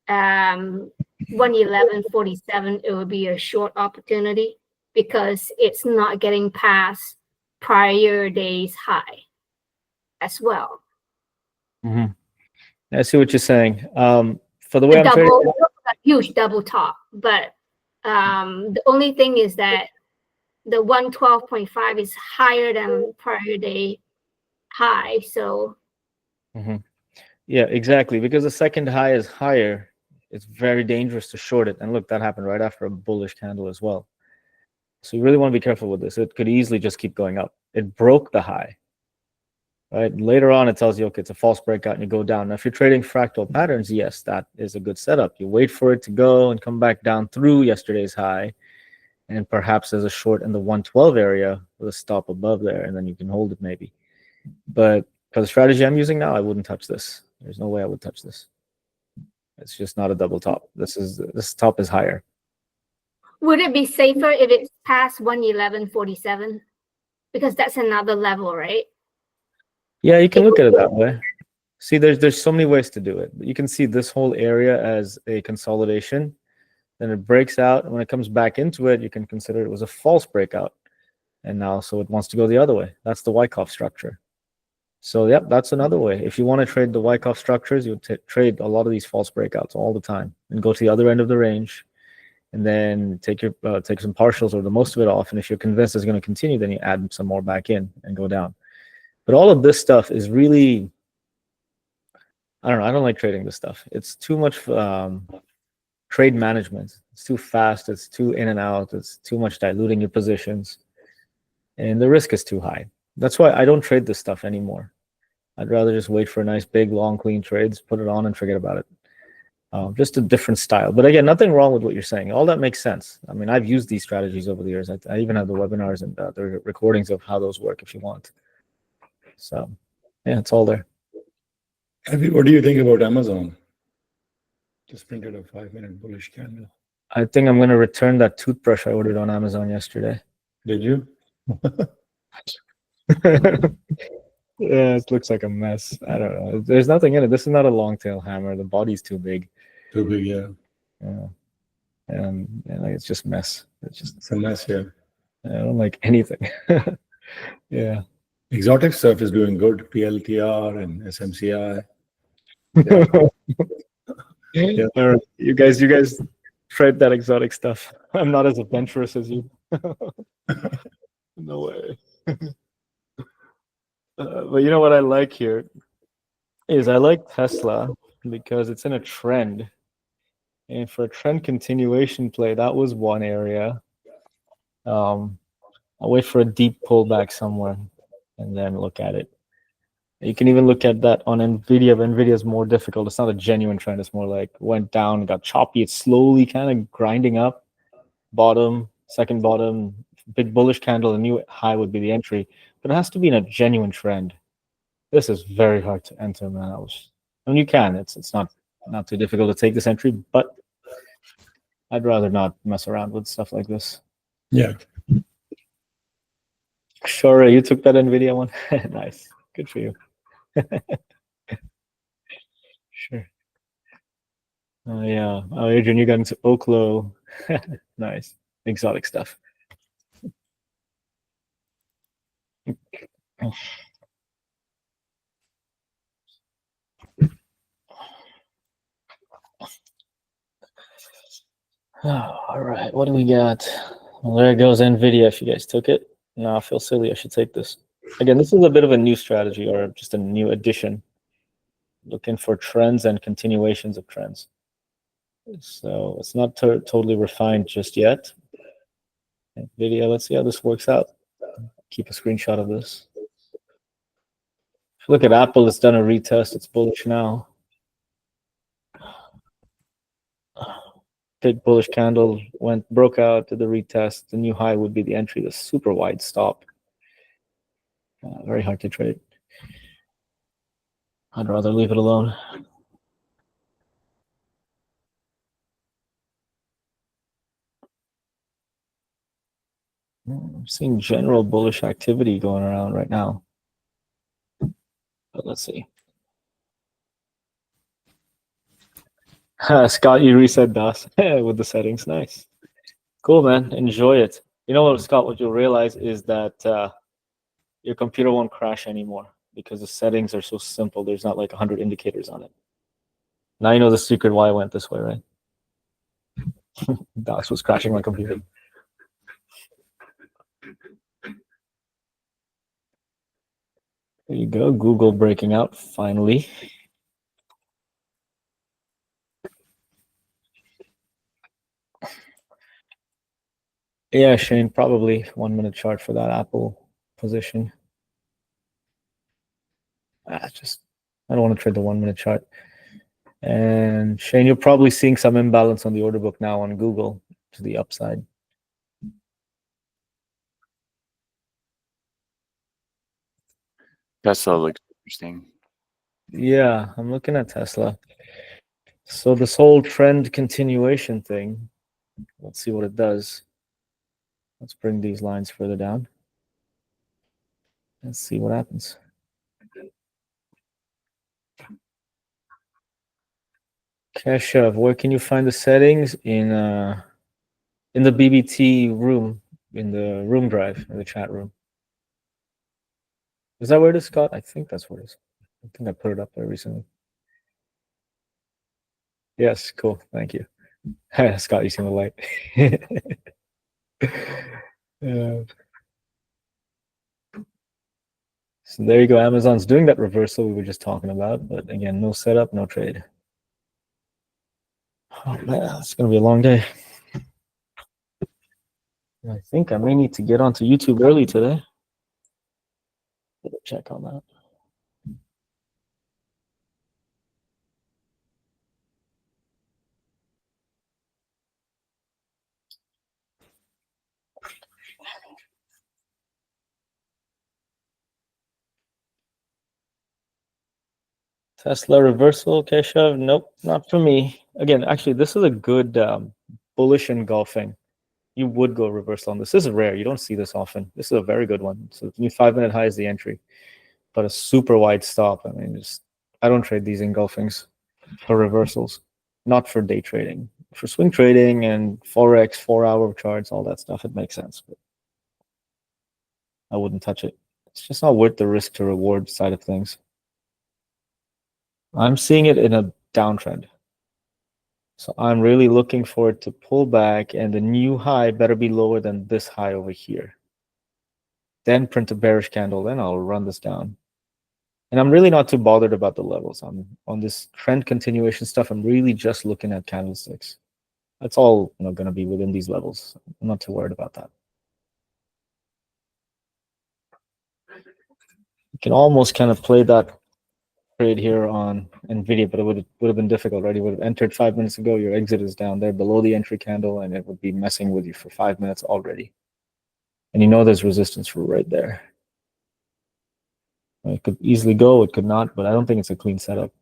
111.47, it would be a short opportunity because it's not getting past prior day's high as well. I see what you're saying. For the way I'm trading, A huge double top, but the only thing is that the 112.5 is higher than prior day high. So yeah, exactly. Because the second high is higher, it's very dangerous to short it. And look, that happened right after a bullish candle as well. So you really want to be careful with this. It could easily just keep going up. It broke the high. Right? Later on, it tells you, okay, it's a false breakout and you go down. Now, if you're trading fractal patterns, yes, that is a good setup. You wait for it to go and come back down through yesterday's high, and perhaps there's a short in the 112 area with a stop above there, and then you can hold it maybe. But for the strategy I'm using now, I wouldn't touch this. There's no way I would touch this. It's just not a double top. This top is higher. Would it be safer if it's past 111.47? Because that's another level, right? Yeah, you can look at it that way. See, there's so many ways to do it. You can see this whole area as a consolidation. Then it breaks out. And when it comes back into it, you can consider it was a false breakout. And now, so it wants to go the other way. That's the Wyckoff structure. So, yep, that's another way. If you want to trade the Wyckoff structures, you would trade a lot of these false breakouts all the time and go to the other end of the range, and then take some partials or the most of it off. And if you're convinced it's going to continue, then you add some more back in and go down. But all of this stuff is really, I don't know. I don't like trading this stuff. It's too much trade management. It's too fast. It's too in and out. It's too much diluting your positions. And the risk is too high. That's why I don't trade this stuff anymore. I'd rather just wait for a nice, big, long, clean trades, put it on and forget about it. Just a different style. But again, nothing wrong with what you're saying. All that makes sense. I mean, I've used these strategies over the years. I even have the webinars and the recordings of how those work if you want. So, yeah, it's all there. What do you think about Amazon? Just printed a 5-minute bullish candle. I think I'm going to return that toothbrush I ordered on Amazon yesterday. Did you? Yeah, it looks like a mess. I don't know. There's nothing in it. This is not a long tail hammer. The body's too big. Too big, yeah. Yeah. And like, it's just mess. It's a mess, yeah. I don't like anything. Yeah. Exotic stuff is doing good. PLTR and SMCI. Yeah. All right. You guys trade that exotic stuff. I'm not as adventurous as you. No way. But you know what I like here is I like Tesla because it's in a trend. And for a trend continuation play, that was one area. I'll wait for a deep pullback somewhere and then look at it. You can even look at that on NVIDIA, but NVIDIA is more difficult. It's not a genuine trend. It's more like went down, got choppy. It's slowly kind of grinding up. Bottom, second bottom, big bullish candle, a new high would be the entry. But it has to be in a genuine trend. This is very hard to enter, man. I mean, you can. It's not too difficult to take this entry, but I'd rather not mess around with stuff like this. Yeah. Sure, you took that NVIDIA one. Nice. Good for you. Sure. Yeah. Oh, Adrian, you got into Oklo. Nice. Exotic stuff. Oh, all right. What do we got? Well, there goes NVIDIA if you guys took it. No, I feel silly. I should take this. Again, this is a bit of a new strategy or just a new addition. Looking for trends and continuations of trends. So it's not totally refined just yet. NVIDIA, let's see how this works out. Keep a screenshot of this. If you look at Apple, it's done a retest. It's bullish now. Big bullish candle broke out to the retest. The new high would be the entry, the super wide stop. Very hard to trade. I'd rather leave it alone. I'm seeing general bullish activity going around right now. But let's see. Scott, you reset DOS with the settings. Nice. Cool, man. Enjoy it. You know what, Scott, what you'll realize is that your computer won't crash anymore because the settings are so simple. There's not like 100 indicators on it. Now you know the secret why I went this way, right? DOS was crashing my computer. There you go. Google breaking out finally. Yeah, Shane, probably 1 minute chart for that Apple position. I don't want to trade the 1 minute chart. And Shane, you're probably seeing some imbalance on the order book now on Google to the upside. Tesla looks interesting. Yeah, I'm looking at Tesla. So this whole trend continuation thing, let's see what it does. Let's bring these lines further down. Let's see what happens. Keshav, where can you find the settings in the BBT room, in the room drive, in the chat room? Is that where it is, Scott? I think that's where it is. I think I put it up there recently. Yes, cool. Thank you. Scott, you see the light. So there you go. Amazon's doing that reversal we were just talking about, but again, no setup, no trade. Oh man, it's gonna be a long day. I think I may need to get onto YouTube early today. Better check on that. Tesla reversal, Keshav? Nope, not for me. Again, actually, this is a good bullish engulfing. You would go reversal on this. This is rare. You don't see this often. This is a very good one. So the new 5 minute high is the entry, but a super wide stop. I mean, I don't trade these engulfings for reversals, not for day trading. For swing trading and Forex, 4-hour charts, all that stuff, it makes sense. But I wouldn't touch it. It's just not worth the risk to reward side of things. I'm seeing it in a downtrend. So I'm really looking for it to pull back, and the new high better be lower than this high over here. Then print a bearish candle, then I'll run this down. And I'm really not too bothered about the levels. On this trend continuation stuff, I'm really just looking at candlesticks. That's all going to be within these levels. I'm not too worried about that. You can almost kind of play that trade here on NVIDIA, but it would have been difficult, right? You would have entered 5 minutes ago, your exit is down there below the entry candle, and it would be messing with you for 5 minutes already. And you know there's resistance for right there. It could easily go, it could not, but I don't think it's a clean setup.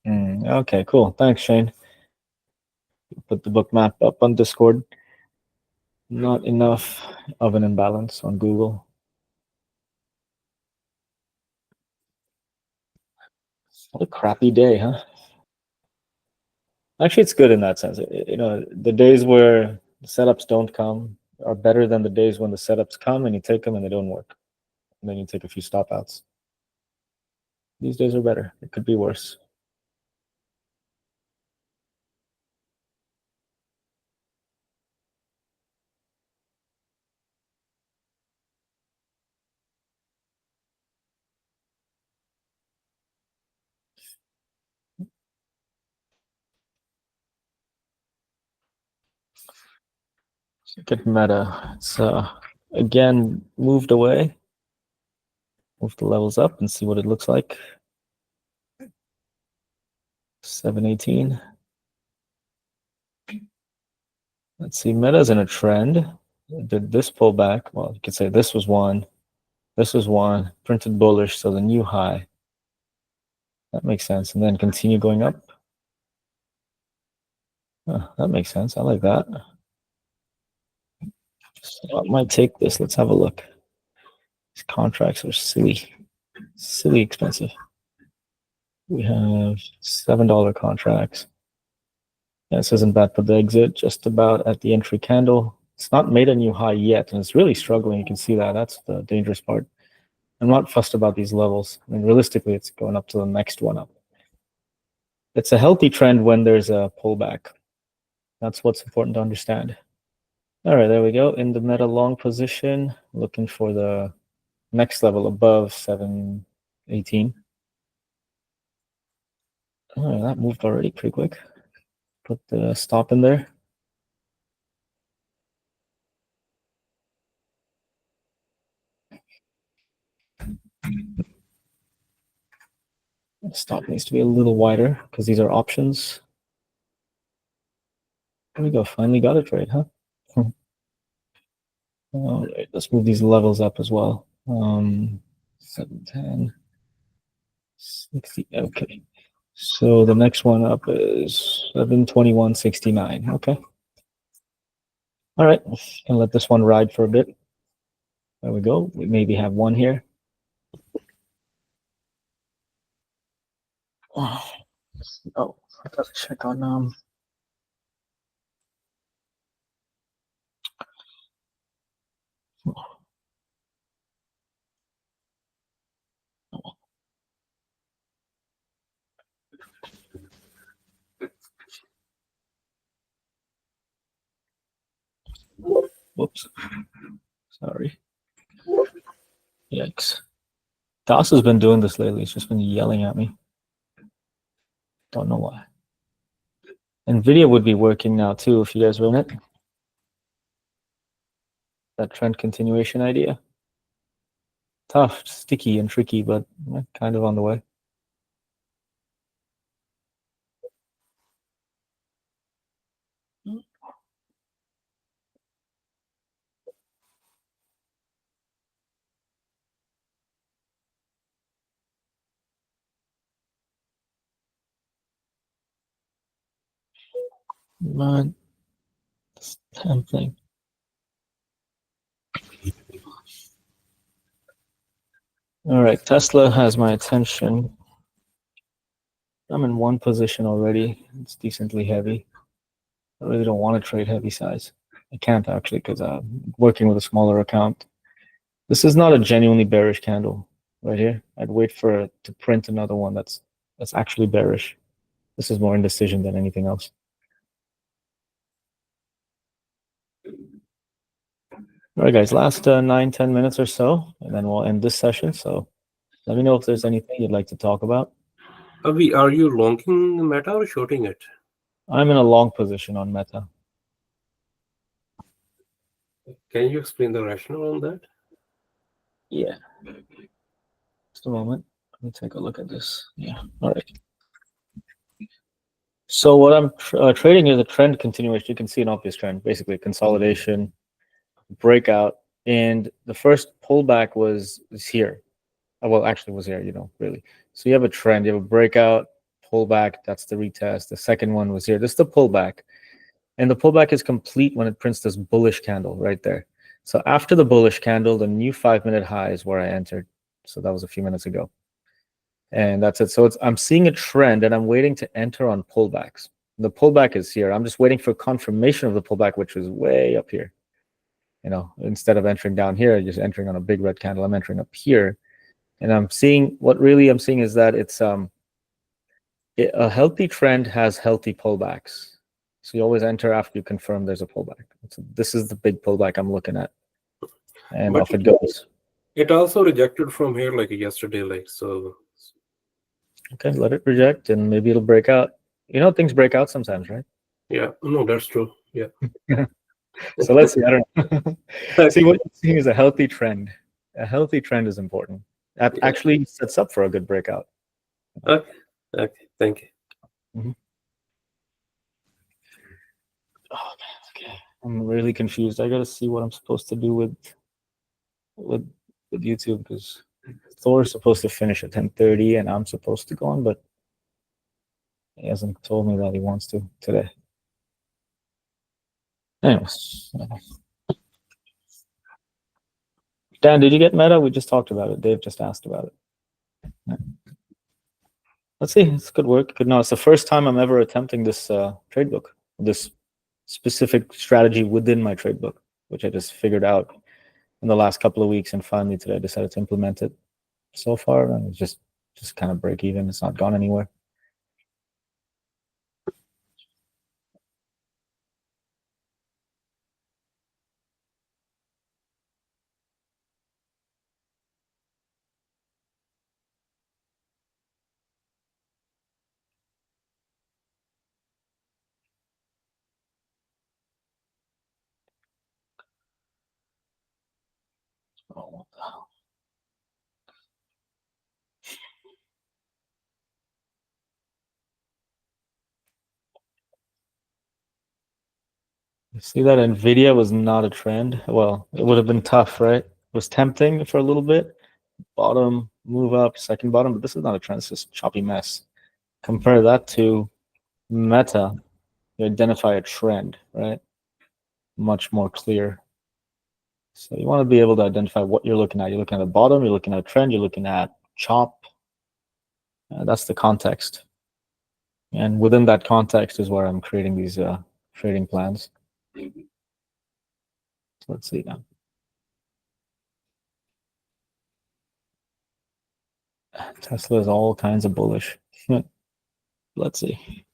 Okay, cool. Thanks, Shane. Put the book map up on Discord. Not enough of an imbalance on Google. What a crappy day, huh? Actually, it's good in that sense. The days where the setups don't come are better than the days when the setups come and you take them and they don't work. And then you take a few stop outs. These days are better. It could be worse. Look at Meta. It's again moved away. Move the levels up and see what it looks like. 718. Let's see, Meta's in a trend. Did this pull back? Well, you could say this was one. This was one. Printed bullish, so the new high. That makes sense. And then continue going up. That makes sense. I like that. So I might take this. Let's have a look. These contracts are silly. Silly expensive. We have $7 contracts. Yeah, this isn't bad for the exit, just about at the entry candle. It's not made a new high yet, and it's really struggling. You can see that. That's the dangerous part. I'm not fussed about these levels. I mean, realistically, it's going up to the next one up. It's a healthy trend when there's a pullback. That's what's important to understand. All right, there we go. In the Meta long position, looking for the next level above 7 18. Oh, that moved already pretty quick. Put the stop in there. Stop needs to be a little wider because these are options. There we go. Finally got it right, huh? All right, let's move these levels up as well. 710, 60. Okay. So the next one up is 721.69. Okay. All right. And let this one ride for a bit. There we go. We maybe have one here. Oh, I gotta check on whoops. Sorry. Yikes. Das has been doing this lately. It's just been yelling at me. Don't know why. NVIDIA would be working now too if you guys run it. That trend continuation idea. Tough, sticky, and tricky, but kind of on the way. Man, this damn thing. All right, Tesla has my attention. I'm in one position already. It's decently heavy. I really don't want to trade heavy size. I can't actually because I'm working with a smaller account. This is not a genuinely bearish candle right here. I'd wait for it to print another one that's actually bearish. This is more indecision than anything else. All right, guys, last 9-10 minutes or so, and then we'll end this session. So let me know if there's anything you'd like to talk about. Avi, are you longing Meta or shorting it? I'm in a long position on Meta. Can you explain the rationale on that? Yeah. Just a moment. Let me take a look at this. Yeah. All right. So what I'm trading is a trend continuation. You can see an obvious trend, basically consolidation, breakout, and the first pullback was here. Well, actually was here, really. So you have a trend, you have a breakout, pullback, that's the retest. The second one was here. This is the pullback. And the pullback is complete when it prints this bullish candle right there. So after the bullish candle, the new 5-minute high is where I entered. So that was a few minutes ago. And that's it. So I'm seeing a trend and I'm waiting to enter on pullbacks. The pullback is here. I'm just waiting for confirmation of the pullback, which was way up here. Instead of entering down here, just entering on a big red candle, I'm entering up here. And I'm seeing is that it's a healthy trend has healthy pullbacks. So you always enter after you confirm there's a pullback. So this is the big pullback I'm looking at. And off it goes. It also rejected from here like yesterday, so. Okay, let it reject and maybe it'll break out. Things break out sometimes, right? Yeah, no, that's true. Yeah. So let's see. I don't know. See, what you're seeing is a healthy trend. A healthy trend is important. That actually sets up for a good breakout. Okay, thank you. Mm-hmm. Oh, man, okay. I'm really confused. I gotta see what I'm supposed to do with YouTube because Thor is supposed to finish at 10:30 and I'm supposed to go on, but he hasn't told me that he wants to today. Anyways. Dan, did you get Meta? We just talked about it. Dave just asked about it. Yeah. Let's see. It's good work. Good. No, it's the first time I'm ever attempting this trade book, this specific strategy within my trade book, which I just figured out in the last couple of weeks, and finally today I decided to implement it. So far, it's just kind of break even. It's not gone anywhere. Oh, what the hell? You see that Nvidia was not a trend? Well, it would have been tough, right? It was tempting for a little bit. Bottom, move up, second bottom, but this is not a trend. It's just a choppy mess. Compare that to Meta. You identify a trend, right? Much more clear. So you want to be able to identify what you're looking at. You're looking at the bottom, you're looking at a trend, you're looking at chop. That's the context. And within that context is where I'm creating these trading plans. So let's see now. Tesla is all kinds of bullish. Let's see.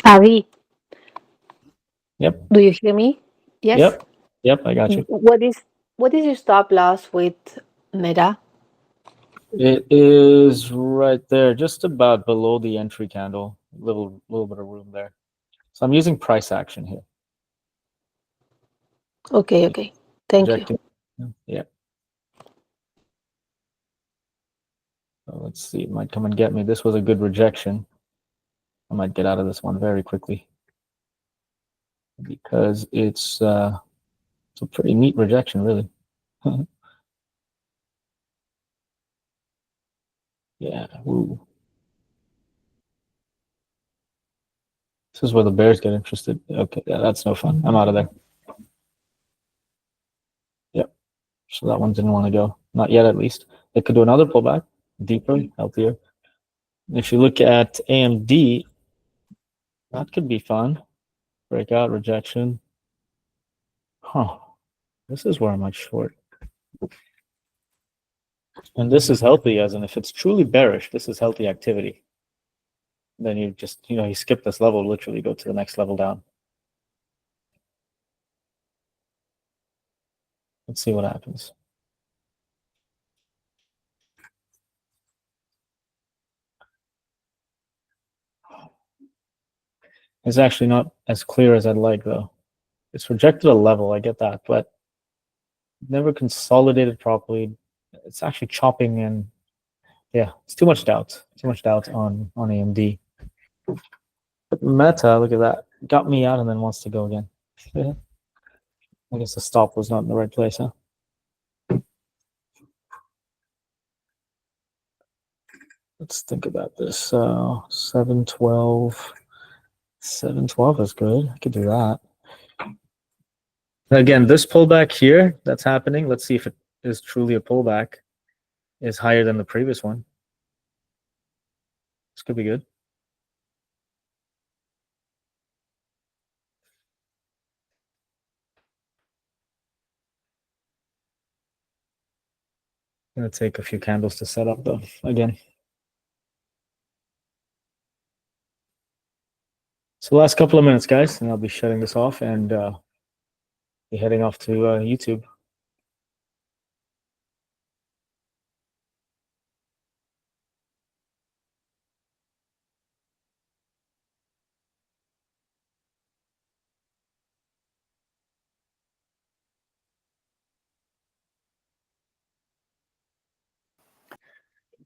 Avi, Yep. do you hear me? Yes. Yep, I got you. What is your stop loss with Meta? It is right there, just about below the entry candle. Little bit of room there. So I'm using price action here. Okay. Thank you. Rejecting. Yeah. So let's see. It might come and get me. This was a good rejection. I might get out of this one very quickly because it's a pretty neat rejection, really. Yeah. Ooh. This is where the bears get interested. Okay, yeah, that's no fun. I'm out of there. Yep. So that one didn't want to go. Not yet, at least. It could do another pullback, deeper, healthier. If you look at AMD, that could be fun. Breakout, rejection. Huh. This is where I might short. And this is healthy, as in if it's truly bearish, this is healthy activity. Then you just, you skip this level, literally go to the next level down. Let's see what happens. It's actually not as clear as I'd like, though. It's rejected a level, I get that, but never consolidated properly. It's actually chopping, and yeah, it's too much doubt. Too much doubt on AMD. But Meta, look at that. Got me out and then wants to go again. Yeah. I guess the stop was not in the right place, huh? Let's think about this. 712. 712 is good. I could do that. Again, this pullback here that's happening, let's see if it is truly a pullback, is higher than the previous one. This could be good. Gonna take a few candles to set up, though, again. So last couple of minutes, guys, and I'll be shutting this off and be heading off to YouTube.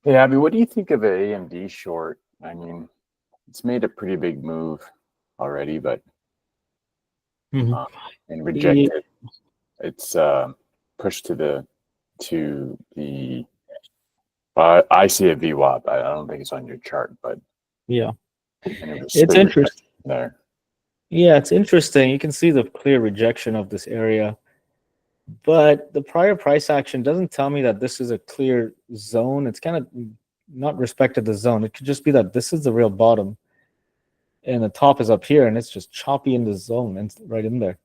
Yeah, Abby, what do you think of the AMD short? I mean, it's made a pretty big move already, but and rejected. It's pushed to the I see a VWAP. I don't think it's on your chart, but yeah, it's interesting there. Yeah, it's interesting. You can see the clear rejection of this area, but the prior price action doesn't tell me that this is a clear zone. It's kind of not respected the zone. It could just be that this is the real bottom and the top is up here and it's just choppy in the zone and right in there.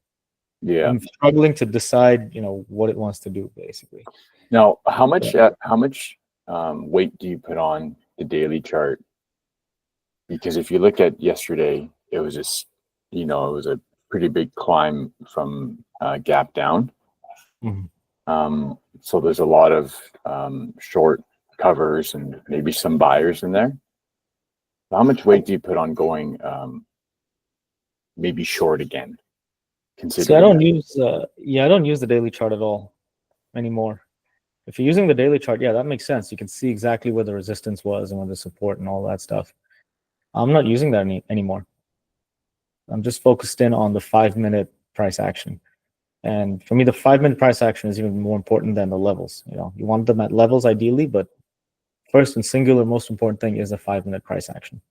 Yeah, I'm struggling to decide, what it wants to do, basically. Now, how much weight do you put on the daily chart? Because if you look at yesterday, it was just, it was a pretty big climb from gap down. Mm-hmm. So there's a lot of short covers and maybe some buyers in there. How much weight do you put on going maybe short again? See, I don't use I don't use the daily chart at all anymore. If you're using the daily chart, yeah, that makes sense. You can see exactly where the resistance was and where the support and all that stuff. I'm not using that anymore. I'm just focused in on the 5-minute price action. And for me, the 5-minute price action is even more important than the levels. You know, you want them at levels ideally, but first and singular most important thing is the 5-minute price action.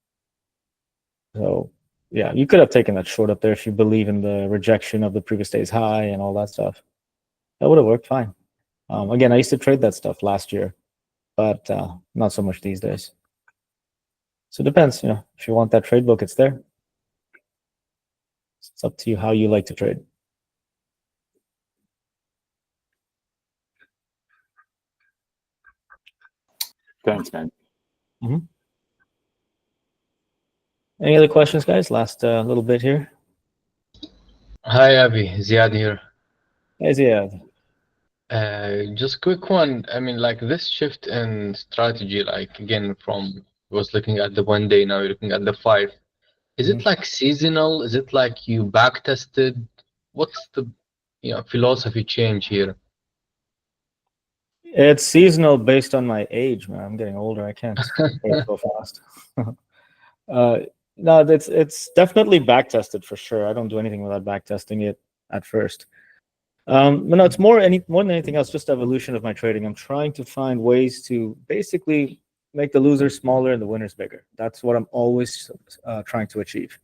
So yeah, you could have taken that short up there if you believe in the rejection of the previous day's high and all that stuff. That would have worked fine. Again, I used to trade that stuff last year, but not so much these days. So it depends, you know, if you want that trade book, it's there. It's up to you how you like to trade. Thanks, man. Mm-hmm. Any other questions, guys? Last little bit here. Hi, Avi. Ziad here. Hey, Ziad. Just quick one. I mean, like this shift in strategy, like again, from was looking at the 1 day, now you're looking at the 5. Is it like seasonal? Is it like you back tested? What's the philosophy change here? It's seasonal based on my age, man. I'm getting older. I can't trade so fast. No, it's definitely back tested for sure. I don't do anything without back testing it at first. But no, it's more than anything else, just evolution of my trading. I'm trying to find ways to basically make the losers smaller and the winners bigger. That's what I'm always trying to achieve.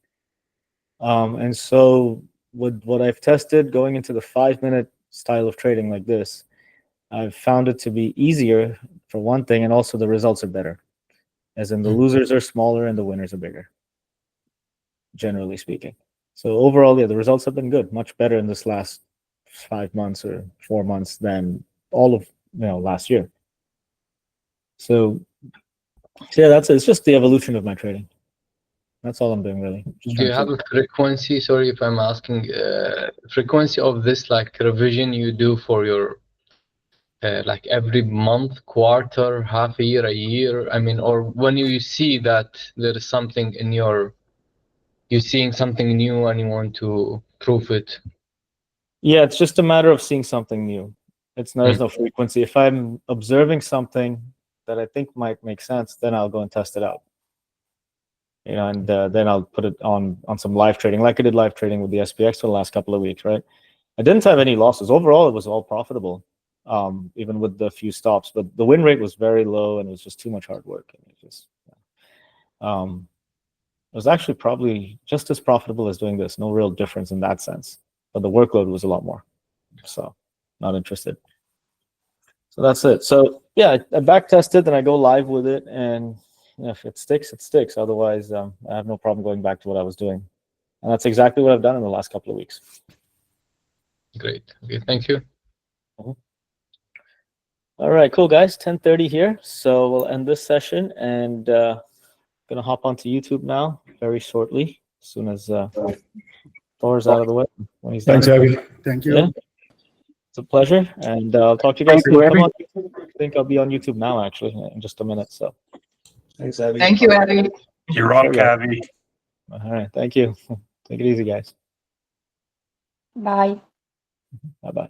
And so with what I've tested going into the 5-minute style of trading like this, I've found it to be easier for one thing, and also the results are better. As in the losers are smaller and the winners are bigger, generally speaking. So overall, yeah, the results have been good, much better in this last 5 months or 4 months than all of last year. So yeah, it's just the evolution of my trading. That's all I'm doing, really. Do you have a frequency? Sorry if I'm asking. Frequency of this like revision you do for your like every month, quarter, half a year, a year. I mean, or when you see that there is something in you're seeing something new and you want to prove it. Yeah, it's just a matter of seeing something new. There's no frequency. If I'm observing something that I think might make sense, then I'll go and test it out. And then I'll put it on some live trading, like I did live trading with the SPX for the last couple of weeks, right? I didn't have any losses. Overall, it was all profitable, even with the few stops. But the win rate was very low, and it was just too much hard work. And it was actually probably just as profitable as doing this. No real difference in that sense. But the workload was a lot more. So not interested. So that's it. So yeah, I back tested, then I go live with it, and if it sticks, it sticks. Otherwise, I have no problem going back to what I was doing. And that's exactly what I've done in the last couple of weeks. Great. Okay, thank you. All right, cool, guys. 10:30 here. So we'll end this session, and gonna hop onto YouTube now very shortly, as soon as Thor's out of the way. When he's Thanks, done. Abby. Thank you. Yeah. It's a pleasure, and I'll talk to you guys soon. Come on. I think I'll be on YouTube now, actually, in just a minute. So, Thanks, Abby. Thank you, Abby. You rock, Abby. All right, thank you. Take it easy, guys. Bye. Bye-bye.